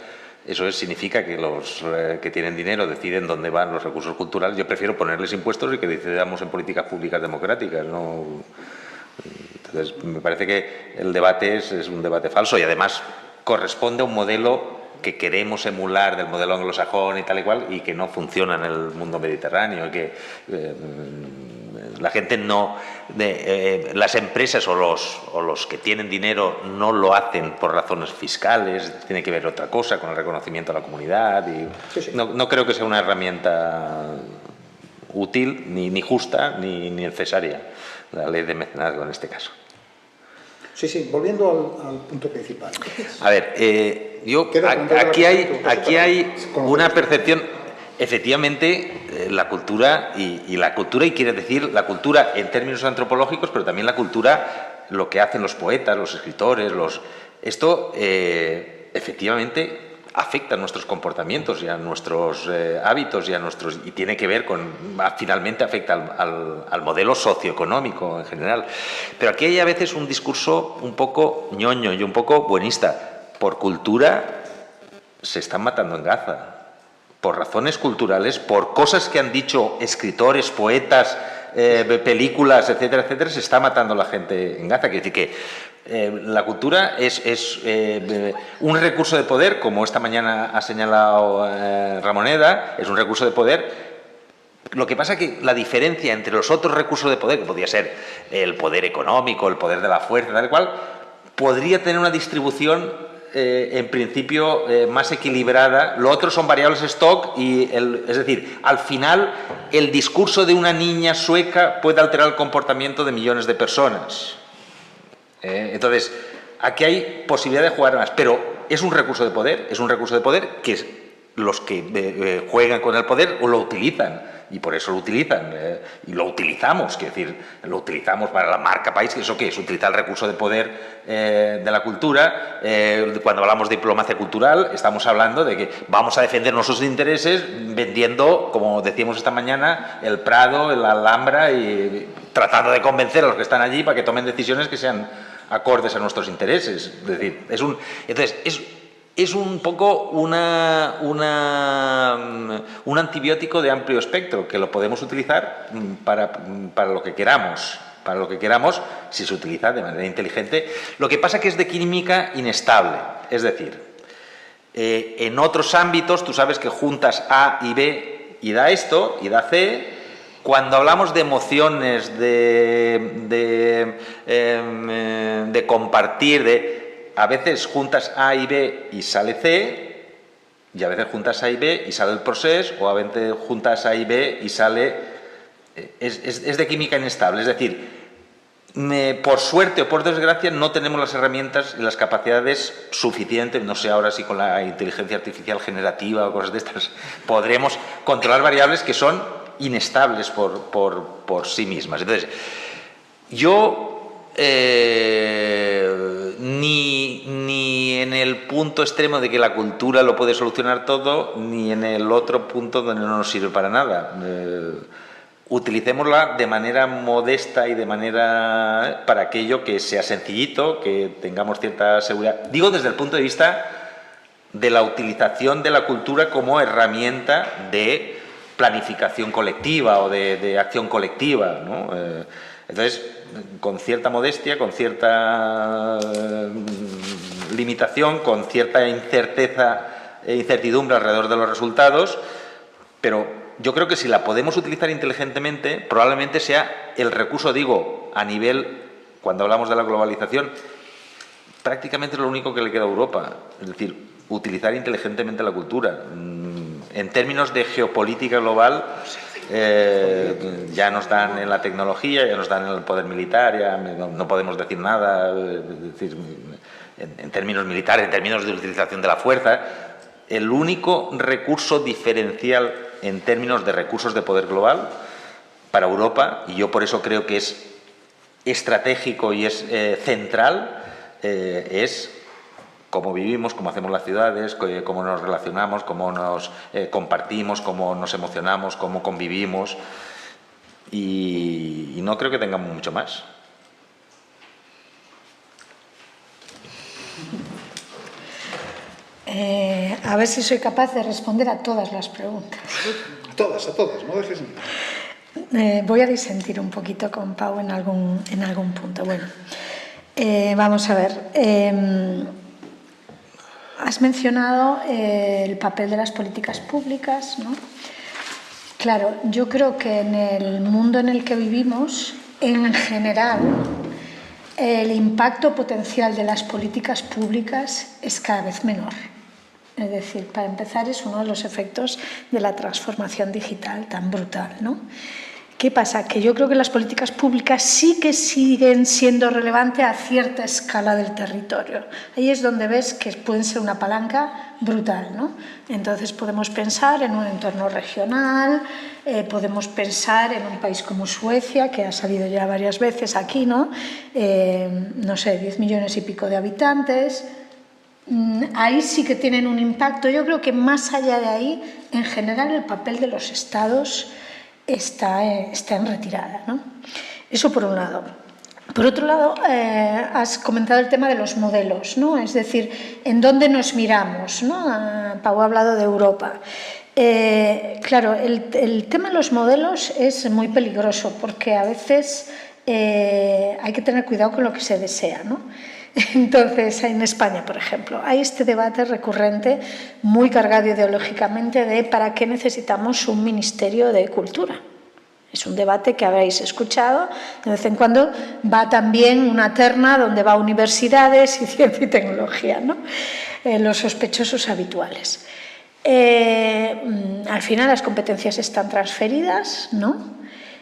eso significa que los que tienen dinero deciden dónde van los recursos culturales. Yo prefiero ponerles impuestos y que decidamos en políticas públicas democráticas, ¿no? Entonces, me parece que el debate es un debate falso y además corresponde a un modelo que queremos emular del modelo anglosajón y tal y cual, y que no funciona en el mundo mediterráneo, y que la gente no, las empresas o los que tienen dinero no lo hacen por razones fiscales, tiene que ver otra cosa con el reconocimiento a la comunidad. Y no creo que sea una herramienta útil, ni justa, ni necesaria, la ley de mecenazgo en este caso. Sí, volviendo al punto principal. A ver, aquí hay una percepción, efectivamente, la cultura, y la cultura, y quiere decir la cultura en términos antropológicos, pero también la cultura, lo que hacen los poetas, los escritores, esto efectivamente afecta a nuestros comportamientos y a nuestros hábitos y tiene que ver finalmente afecta al modelo socioeconómico en general. Pero aquí hay a veces un discurso un poco ñoño y un poco buenista. Por cultura se están matando en Gaza. Por razones culturales, por cosas que han dicho escritores, poetas, películas, etcétera, etcétera, se está matando la gente en Gaza. Quiere decir que la cultura es un recurso de poder, como esta mañana ha señalado Ramoneda, es un recurso de poder. Lo que pasa es que la diferencia entre los otros recursos de poder, que podría ser el poder económico, el poder de la fuerza, tal cual, podría tener una distribución en principio más equilibrada. Lo otro son variables stock es decir, al final el discurso de una niña sueca puede alterar el comportamiento de millones de personas. Entonces, aquí hay posibilidad de jugar más, pero es un recurso de poder que los que juegan con el poder o lo utilizan, y por eso lo utilizan, y lo utilizamos, quiero decir, lo utilizamos para la marca país, que eso qué es, utilizar el recurso de poder de la cultura. Cuando hablamos de diplomacia cultural, estamos hablando de que vamos a defender nuestros intereses vendiendo, como decíamos esta mañana, el Prado, la Alhambra, y tratando de convencer a los que están allí para que tomen decisiones que sean acordes a nuestros intereses. Es decir, es un poco un antibiótico de amplio espectro que lo podemos utilizar para lo que queramos. Para lo que queramos, si se utiliza de manera inteligente. Lo que pasa es que es de química inestable. Es decir, en otros ámbitos tú sabes que juntas A y B y da esto, y da C. Cuando hablamos de emociones, de compartir, a veces juntas A y B y sale C, y a veces juntas A y B y sale el procés, o a veces juntas A y B y sale... Es de química inestable, es decir, por suerte o por desgracia no tenemos las herramientas y las capacidades suficientes, no sé ahora si con la inteligencia artificial generativa o cosas de estas, podremos controlar variables que son inestables por sí mismas. Entonces, yo ni en el punto extremo de que la cultura lo puede solucionar todo, ni en el otro punto donde no nos sirve para nada. Utilicémosla de manera modesta y de manera para aquello que sea sencillito, que tengamos cierta seguridad. Digo desde el punto de vista de la utilización de la cultura como herramienta de planificación colectiva o de acción colectiva, ¿no? Entonces, con cierta modestia, con cierta limitación, con cierta incertidumbre alrededor de los resultados, pero yo creo que si la podemos utilizar inteligentemente, probablemente sea el recurso, digo, a nivel, cuando hablamos de la globalización, prácticamente es lo único que le queda a Europa, es decir, utilizar inteligentemente la cultura. En términos de geopolítica global, ya nos dan en la tecnología, ya nos dan en el poder militar, ya no podemos decir nada, es decir, en términos militares, en términos de utilización de la fuerza. El único recurso diferencial en términos de recursos de poder global para Europa, y yo por eso creo que es estratégico y es central, es cómo vivimos, cómo hacemos las ciudades, cómo nos relacionamos, cómo nos compartimos, cómo nos emocionamos, cómo convivimos. y no creo que tengamos mucho más. A ver si soy capaz de responder a todas las preguntas. A todas, no dejes ni. Voy a disentir un poquito con Pau en algún punto. Bueno, vamos a ver. Has mencionado el papel de las políticas públicas, ¿no? Claro, yo creo que en el mundo en el que vivimos, en general, el impacto potencial de las políticas públicas es cada vez menor. Es decir, para empezar, es uno de los efectos de la transformación digital tan brutal, ¿no? ¿Qué pasa? Que yo creo que las políticas públicas sí que siguen siendo relevantes a cierta escala del territorio. Ahí es donde ves que pueden ser una palanca brutal, ¿no? Entonces podemos pensar en un entorno regional, podemos pensar en un país como Suecia, que ha salido ya varias veces aquí, ¿no? No sé, 10 millones y pico de habitantes. Ahí sí que tienen un impacto. Yo creo que más allá de ahí, en general, el papel de los estados está en retirada, ¿no? Eso por un lado. Por otro lado, has comentado el tema de los modelos, ¿no? Es decir, ¿en dónde nos miramos, ¿no? Pau ha hablado de Europa. Claro, el tema de los modelos es muy peligroso porque a veces hay que tener cuidado con lo que se desea, ¿no? Entonces, en España, por ejemplo, hay este debate recurrente, muy cargado ideológicamente, de ¿para qué necesitamos un Ministerio de Cultura? Es un debate que habréis escuchado. De vez en cuando va también una terna donde va universidades y ciencia y tecnología, ¿no? Los sospechosos habituales. Al final las competencias están transferidas, ¿no?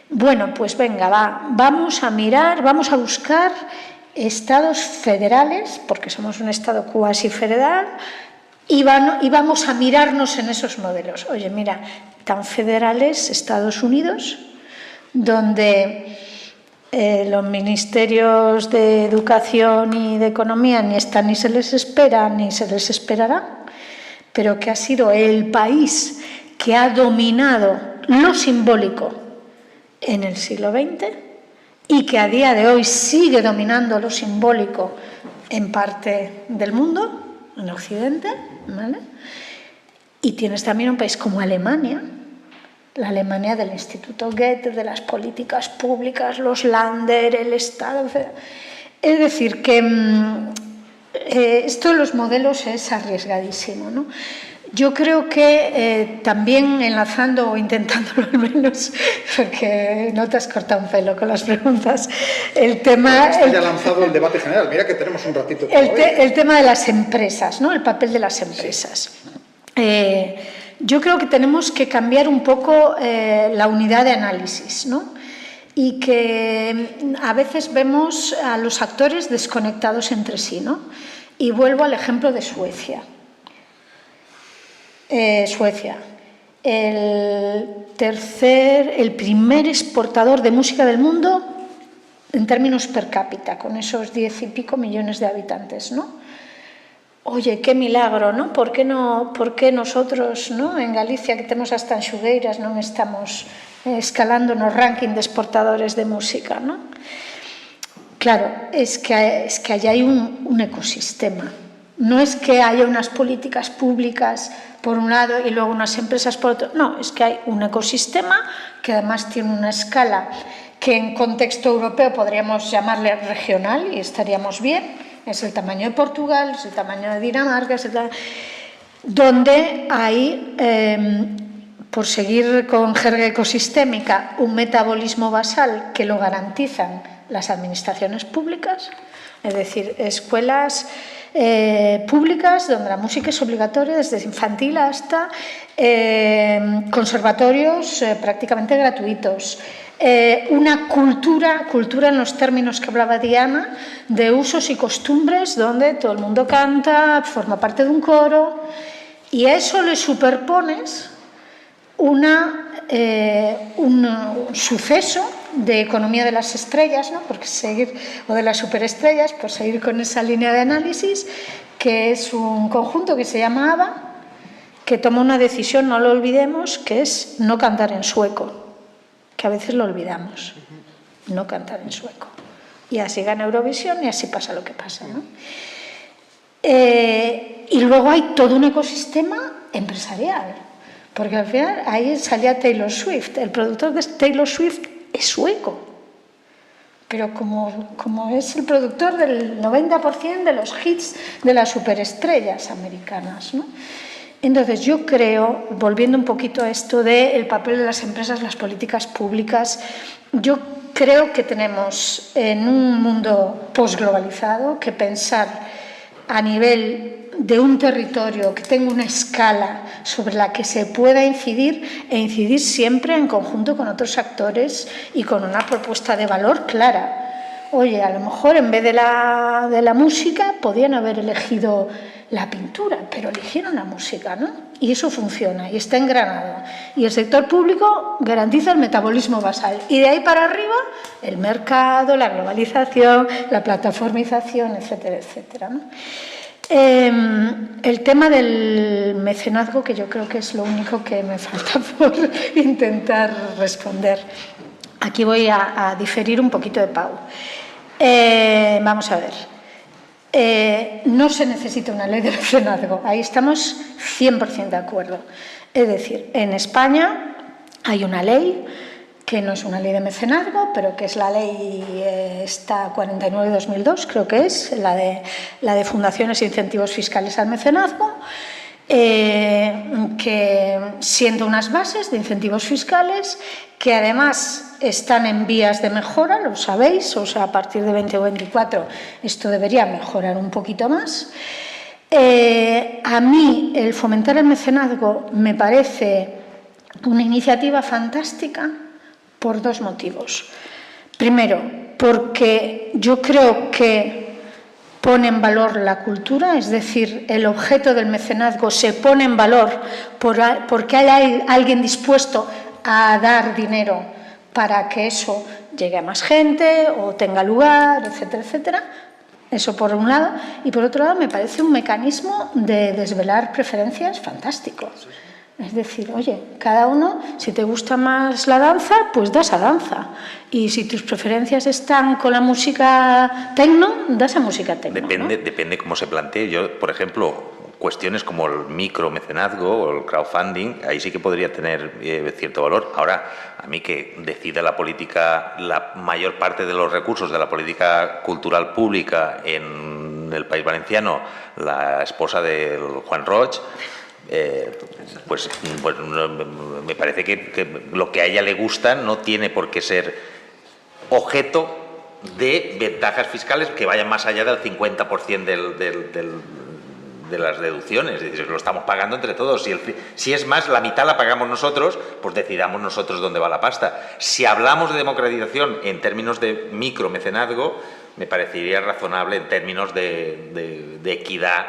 Bueno, pues venga, vamos a mirar, vamos a buscar estados federales, porque somos un estado cuasi federal, y vamos a mirarnos en esos modelos. Oye, mira, tan federales Estados Unidos, donde los ministerios de Educación y de Economía ni están ni se les espera ni se les esperará, pero que ha sido el país que ha dominado lo simbólico en el siglo XX y que a día de hoy sigue dominando lo simbólico en parte del mundo, en Occidente, ¿vale? Y tienes también un país como Alemania, la Alemania del Instituto Goethe, de las políticas públicas, los Länder, el Estado. Es decir, que esto de los modelos es arriesgadísimo, ¿no? Yo creo que también enlazando o intentándolo al menos, porque no te has cortado un pelo con las preguntas, el tema... Está ya lanzado el debate general, mira que tenemos un ratito todavía. El tema de las empresas, ¿no? El papel de las empresas. Sí. Yo creo que tenemos que cambiar un poco la unidad de análisis, ¿no? Y que a veces vemos a los actores desconectados entre sí, ¿no? Y vuelvo al ejemplo de Suecia. Suecia, el primer exportador de música del mundo en términos per cápita, con esos 10 y pico millones de habitantes, ¿no? Oye, qué milagro, ¿no? ¿Por qué nosotros, ¿no? En Galicia, que tenemos hasta enxugueiras, non estamos escalando nos ranking de exportadores de música, ¿no? Claro, es que allá hay un ecosistema. No es que haya unas políticas públicas por un lado y luego unas empresas por otro. No, es que hay un ecosistema que además tiene una escala que en contexto europeo podríamos llamarle regional y estaríamos bien. Es el tamaño de Portugal, es el tamaño de Dinamarca, donde hay, por seguir con jerga ecosistémica, un metabolismo basal que lo garantizan las administraciones públicas, es decir, escuelas públicas donde la música es obligatoria desde infantil hasta conservatorios prácticamente gratuitos. Una cultura en los términos que hablaba Diana, de usos y costumbres donde todo el mundo canta, forma parte de un coro, y a eso le superpones un suceso de economía de las estrellas, ¿no? O de las superestrellas, por seguir con esa línea de análisis, que es un conjunto que se llama ABBA, que toma una decisión, no lo olvidemos, que es no cantar en sueco, que a veces lo olvidamos, no cantar en sueco. Y así gana Eurovisión y así pasa lo que pasa, ¿no? Y luego hay todo un ecosistema empresarial, porque al final ahí salía Taylor Swift. El productor de Taylor Swift es sueco, pero como es el productor del 90% de los hits de las superestrellas americanas, ¿no? Entonces yo creo, volviendo un poquito a esto del papel de las empresas, las políticas públicas, yo creo que tenemos en un mundo posglobalizado que pensar a nivel de un territorio que tenga una escala sobre la que se pueda incidir e incidir siempre en conjunto con otros actores y con una propuesta de valor clara. Oye, a lo mejor en vez de la música podían haber elegido la pintura, pero eligieron la música, ¿no? Y eso funciona y está engranado. Y el sector público garantiza el metabolismo basal. Y de ahí para arriba, el mercado, la globalización, la plataformización, etcétera, etcétera, ¿no? El tema del mecenazgo, que yo creo que es lo único que me falta por intentar responder. Aquí voy a diferir un poquito de Pau. Vamos a ver. No se necesita una ley de mecenazgo, ahí estamos 100% de acuerdo. Es decir, en España hay una ley que no es una ley de mecenazgo, pero que es la ley esta 49/2002, creo que es, la de fundaciones e incentivos fiscales al mecenazgo, que siendo unas bases de incentivos fiscales que además están en vías de mejora, lo sabéis, o sea, a partir de 2024 esto debería mejorar un poquito más. A mí el fomentar el mecenazgo me parece una iniciativa fantástica por dos motivos. Primero, porque yo creo que pone en valor la cultura, es decir, el objeto del mecenazgo se pone en valor porque hay alguien dispuesto a dar dinero para que eso llegue a más gente o tenga lugar, etcétera, etcétera. Eso por un lado. Y por otro lado, me parece un mecanismo de desvelar preferencias fantástico. Es decir, oye, cada uno, si te gusta más la danza, pues das a danza. Y si tus preferencias están con la música tecno, das a música tecno. Depende cómo se plantee. Yo, por ejemplo, cuestiones como el micromecenazgo o el crowdfunding, ahí sí que podría tener cierto valor. Ahora, a mí que decida la política, la mayor parte de los recursos de la política cultural pública en el País Valenciano, la esposa de Juan Roig, pues me parece que lo que a ella le gusta no tiene por qué ser objeto de ventajas fiscales que vayan más allá del 50% de las deducciones. Es decir, lo estamos pagando entre todos. Si es más, la mitad la pagamos nosotros, pues decidamos nosotros dónde va la pasta. Si hablamos de democratización en términos de micromecenazgo, me parecería razonable en términos de equidad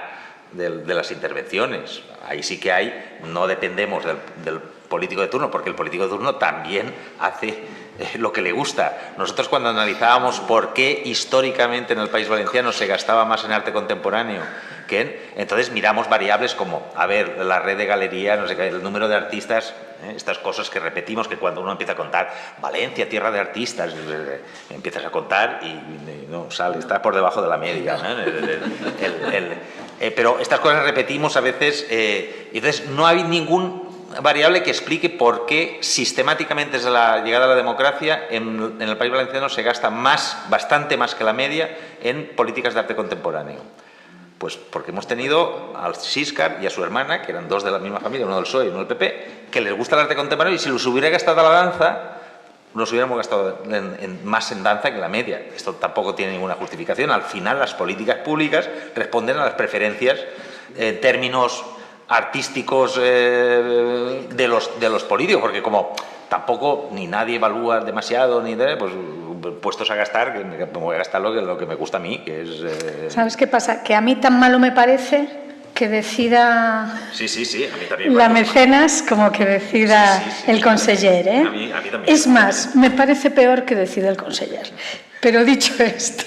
de las intervenciones. Ahí sí que hay, no dependemos del político de turno, porque el político de turno también hace lo que le gusta. Nosotros, cuando analizábamos por qué históricamente en el País Valenciano se gastaba más en arte contemporáneo entonces miramos variables como, a ver, la red de galerías, no sé qué, el número de artistas, estas cosas que repetimos, que cuando uno empieza a contar Valencia, tierra de artistas, empiezas a contar y no sale, está por debajo de la media, ¿no? Pero estas cosas repetimos a veces, entonces no hay ningún variable que explique por qué sistemáticamente desde la llegada a la democracia en el País Valenciano se gasta bastante más que la media en políticas de arte contemporáneo. Pues porque hemos tenido al Siscar y a su hermana, que eran dos de la misma familia, uno del PSOE y uno del PP, que les gusta el arte contemporáneo, y si los hubiera gastado a la danza, nos hubiéramos gastado más en danza que en la media. Esto tampoco tiene ninguna justificación. Al final, las políticas públicas responden a las preferencias en términos artísticos de los políticos, porque como tampoco ni nadie evalúa demasiado, pues puestos a gastar, que me voy a gastar lo que me gusta a mí, que es... ¿Sabes qué pasa? Que a mí tan malo me parece que decida sí, a mí también la mecenas como que decida el conseller, ¿eh? A mí también. Es más, me parece peor que decida el conseller. Pero dicho esto,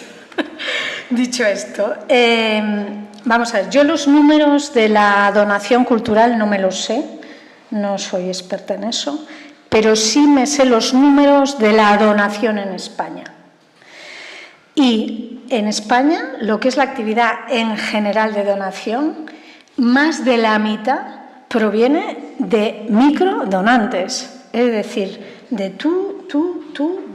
vamos a ver, yo los números de la donación cultural no me los sé, no soy experta en eso, pero sí me sé los números de la donación en España. Y en España, lo que es la actividad en general de donación, más de la mitad proviene de microdonantes, es decir, de tú,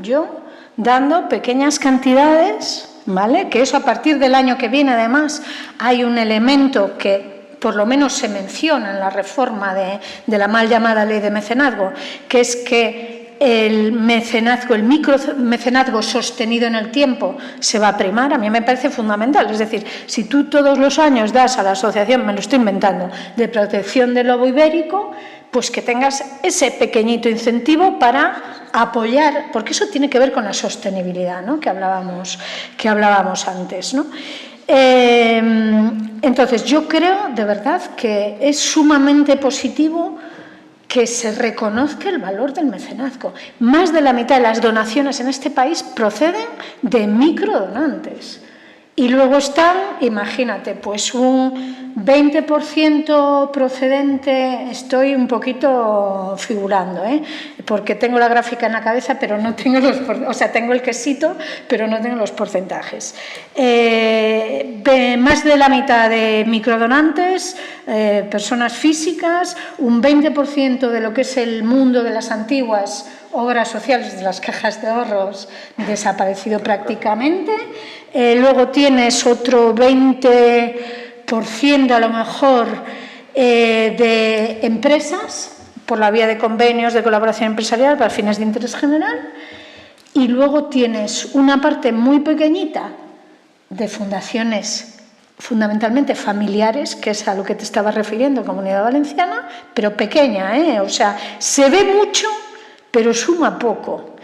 yo, dando pequeñas cantidades, ¿vale? Que eso a partir del año que viene, además, hay un elemento que por lo menos se menciona en la reforma de la mal llamada ley de mecenazgo, que es que el mecenazgo, el micromecenazgo sostenido en el tiempo se va a primar. A mí me parece fundamental. Es decir, si tú todos los años das a la asociación, me lo estoy inventando, de protección del lobo ibérico, pues que tengas ese pequeñito incentivo para apoyar, porque eso tiene que ver con la sostenibilidad, ¿no? que hablábamos antes, ¿no? Entonces, yo creo de verdad que es sumamente positivo que se reconozca el valor del mecenazgo. Más de la mitad de las donaciones en este país proceden de microdonantes. Y luego están, imagínate, pues un 20% procedente, estoy un poquito figurando, porque tengo la gráfica en la cabeza, pero no tengo tengo el quesito, pero no tengo los porcentajes. Más de la mitad de microdonantes, personas físicas, un 20% de lo que es el mundo de las antiguas obras sociales de las cajas de ahorros, desaparecido prácticamente. Luego tienes otro 20% a lo mejor de empresas, por la vía de convenios de colaboración empresarial para fines de interés general. Y luego tienes una parte muy pequeñita de fundaciones fundamentalmente familiares, que es a lo que te estaba refiriendo, Comunidad Valenciana, pero pequeña, o sea, se ve mucho, pero suma poco.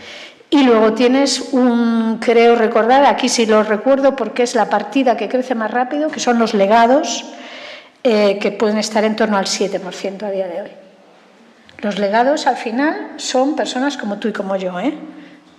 Y luego tienes creo recordar, aquí sí lo recuerdo porque es la partida que crece más rápido, que son los legados, que pueden estar en torno al 7% a día de hoy. Los legados, al final, son personas como tú y como yo,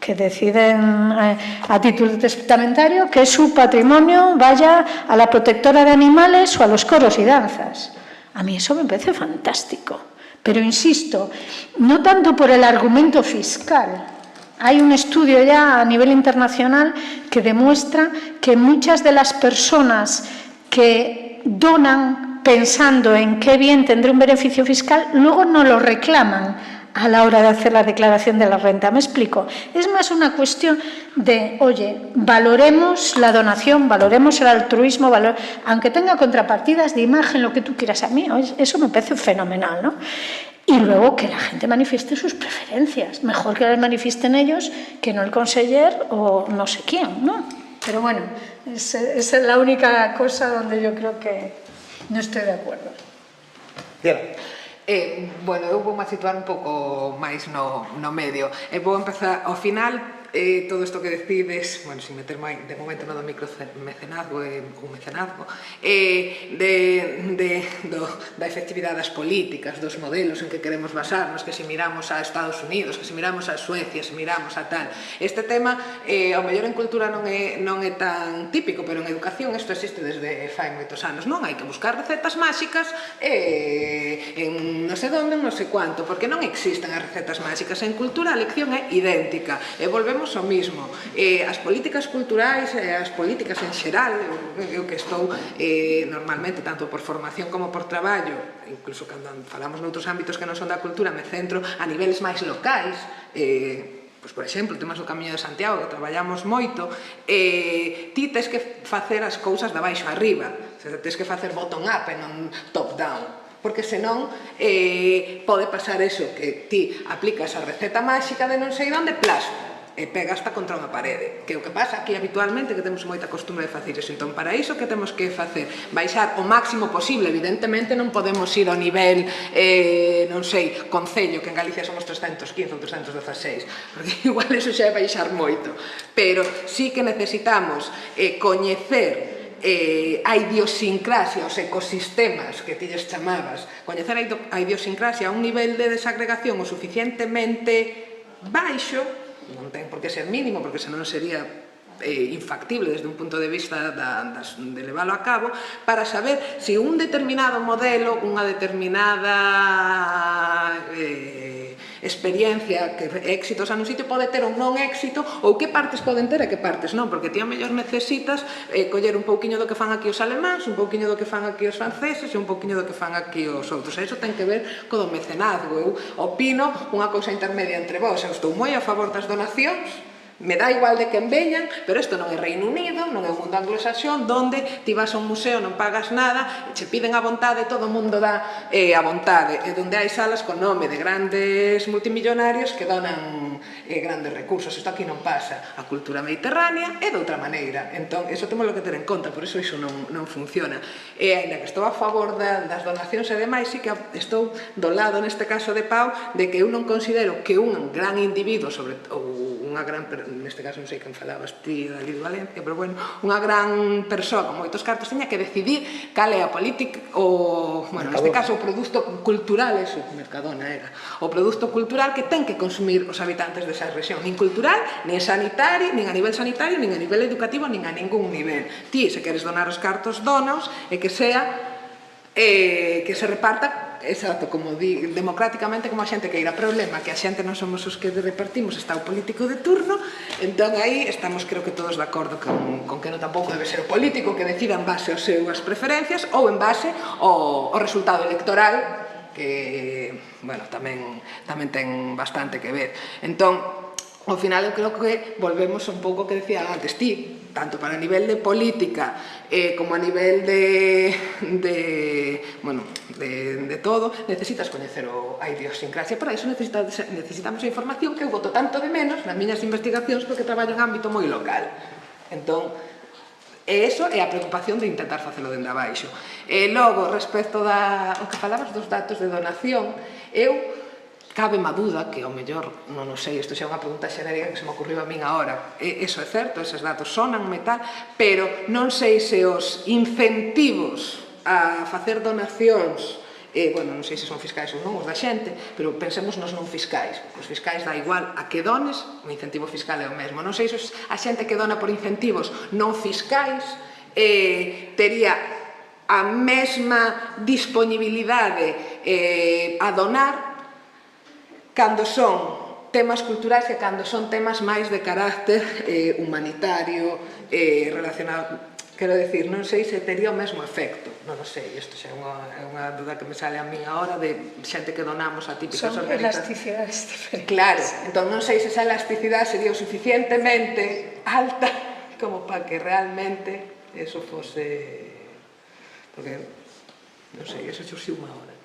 que deciden a título testamentario que su patrimonio vaya a la protectora de animales o a los coros y danzas. A mí eso me parece fantástico. Pero insisto, no tanto por el argumento fiscal. Hay un estudio ya a nivel internacional que demuestra que muchas de las personas que donan pensando en qué bien tendré un beneficio fiscal, luego no lo reclaman a la hora de hacer la declaración de la renta. ¿Me explico? Es más una cuestión de, oye, valoremos la donación, valoremos el altruismo, aunque tenga contrapartidas de imagen, lo que tú quieras. A mí eso me parece fenomenal, ¿no? Y luego que la gente manifieste sus preferencias. Mejor que las manifiesten ellos que no el conseller o no sé quién, ¿no? Pero bueno, esa es la única cosa donde yo creo que no estoy de acuerdo. Bien. Bueno, eu vou situar un pouco máis no medio. Vou empezar ao final. Todo isto que decides, bueno, sin meter máis de momento no do micromecenazgo ou mecenazgo, da efectividade das políticas, dos modelos en que queremos basarnos, que se miramos a Estados Unidos, que se miramos a Suecia, se miramos a tal. Este tema, ao mellor en cultura non é tan típico, pero en educación isto existe desde fai moitos anos. Non hai que buscar recetas máxicas en non sei onde, non sei cuánto, porque non existen as recetas máxicas. En cultura a lección é idéntica, e volvemos o mismo. As políticas culturais e as políticas en xeral, eu que estou normalmente tanto por formación como por traballo, incluso cando falamos noutros ámbitos que non son da cultura, me centro a niveles máis locais, pois, por exemplo, temas do Camiño de Santiago, que traballamos moito, ti tes que facer as cousas de baixo a arriba, tes que facer bottom up e non top down, porque senón pode pasar eso, que ti aplicas a receta máxica de non sei onde, plasma, e pega hasta contra unha parede, que é o que pasa aquí habitualmente, que temos moita costumbre de facer iso. Entón, para iso, que temos que facer? Baixar o máximo posible, evidentemente non podemos ir ao nivel, non sei, concello, que en Galicia somos 315 ou 316, porque igual iso xa é baixar moito, pero sí que necesitamos coñecer a idiosincrasia, os ecosistemas que ti lles chamabas, coñecer a idiosincrasia a un nivel de desagregación o suficientemente baixo, non ten por que ser mínimo, porque senón sería infactible desde un punto de vista de leválo a cabo, para saber se un determinado modelo, unha determinada experiencia, que éxitos a nun sitio pode ter un non éxito, ou que partes poden ter e que partes non, porque ti a mellor necesitas coller un pouquiño do que fan aquí os alemáns, un pouquiño do que fan aquí os franceses e un pouquiño do que fan aquí os outros. E iso ten que ver co do mecenazgo. Eu opino unha cousa intermedia entre vós. Eu estou moi a favor das donacións, me dá igual de quen veñan, pero isto non é Reino Unido, non é o mundo anglosaxón, donde ti vas a un museo, non pagas nada, che piden a vontade, todo o mundo dá a vontade, e donde hai salas con nome de grandes multimillonarios que donan grandes recursos. Isto aquí non pasa. A cultura mediterránea é de outra maneira. Entón, iso temos que ter en conta, por iso non funciona. E ainda que estou a favor das donacións e demais, sí que estou do lado, neste caso de Pau, de que eu non considero que un gran individuo, ou unha gran, neste caso non sei quen falabas ti ali de Valencia, pero bueno, unha gran persoa con moitos cartos teña que decidir cal é a política, bueno, neste caso o produto cultural, eso, Mercadona era, o produto cultural que ten que consumir os habitantes desa rexión, nin cultural, nin sanitario, nin a nivel sanitario, nin a nivel educativo, nin a ningún nivel. Ti, se queres donar os cartos, donaos, e que sea que se reparta, exacto, como di, democráticamente como a xente queira. Problema que a xente non somos os que repartimos, está o político de turno, entón aí estamos, creo que todos de acordo con que non tampouco debe ser o político que decida en base aos seus preferencias ou en base ao resultado electoral, que, bueno, tamén ten bastante que ver. Entón, ao final eu creo que volvemos un pouco que decía antes ti, tanto para a nivel de política como a nivel de todo, necesitas coñecer a idiosincrasia. Para iso necesitamos a información que eu boto tanto de menos nas miñas investigacións porque traballo en ámbito moi local. Entón, eso é a preocupación de intentar facelo dende abaixo. E logo, respecto ao que falabas dos datos de donación, cabe-me a dúda, que ao mellor, non sei, isto xa é unha pregunta xenérica que se me ocurriu a min agora, eso é certo, eses datos sonanme tal, pero non sei se os incentivos a facer donacións, bueno, non sei se son fiscais ou non, os da xente, pero pensemos nos non fiscais, os fiscais dá igual a que dones, o incentivo fiscal é o mesmo, non sei se a xente que dona por incentivos non fiscais tería a mesma disponibilidade a donar cando son temas culturais que cando son temas máis de carácter humanitario, relacionado, quero decir, non sei se tería o mesmo efecto, non o sei, isto xa é unha duda que me sale a min agora de xente que donamos a típicas organizacións. Son elasticidades diferentes. Claro, entón non sei se esa elasticidade sería o suficientemente alta como para que realmente eso fose, porque, non sei, eso xurxiu unha hora.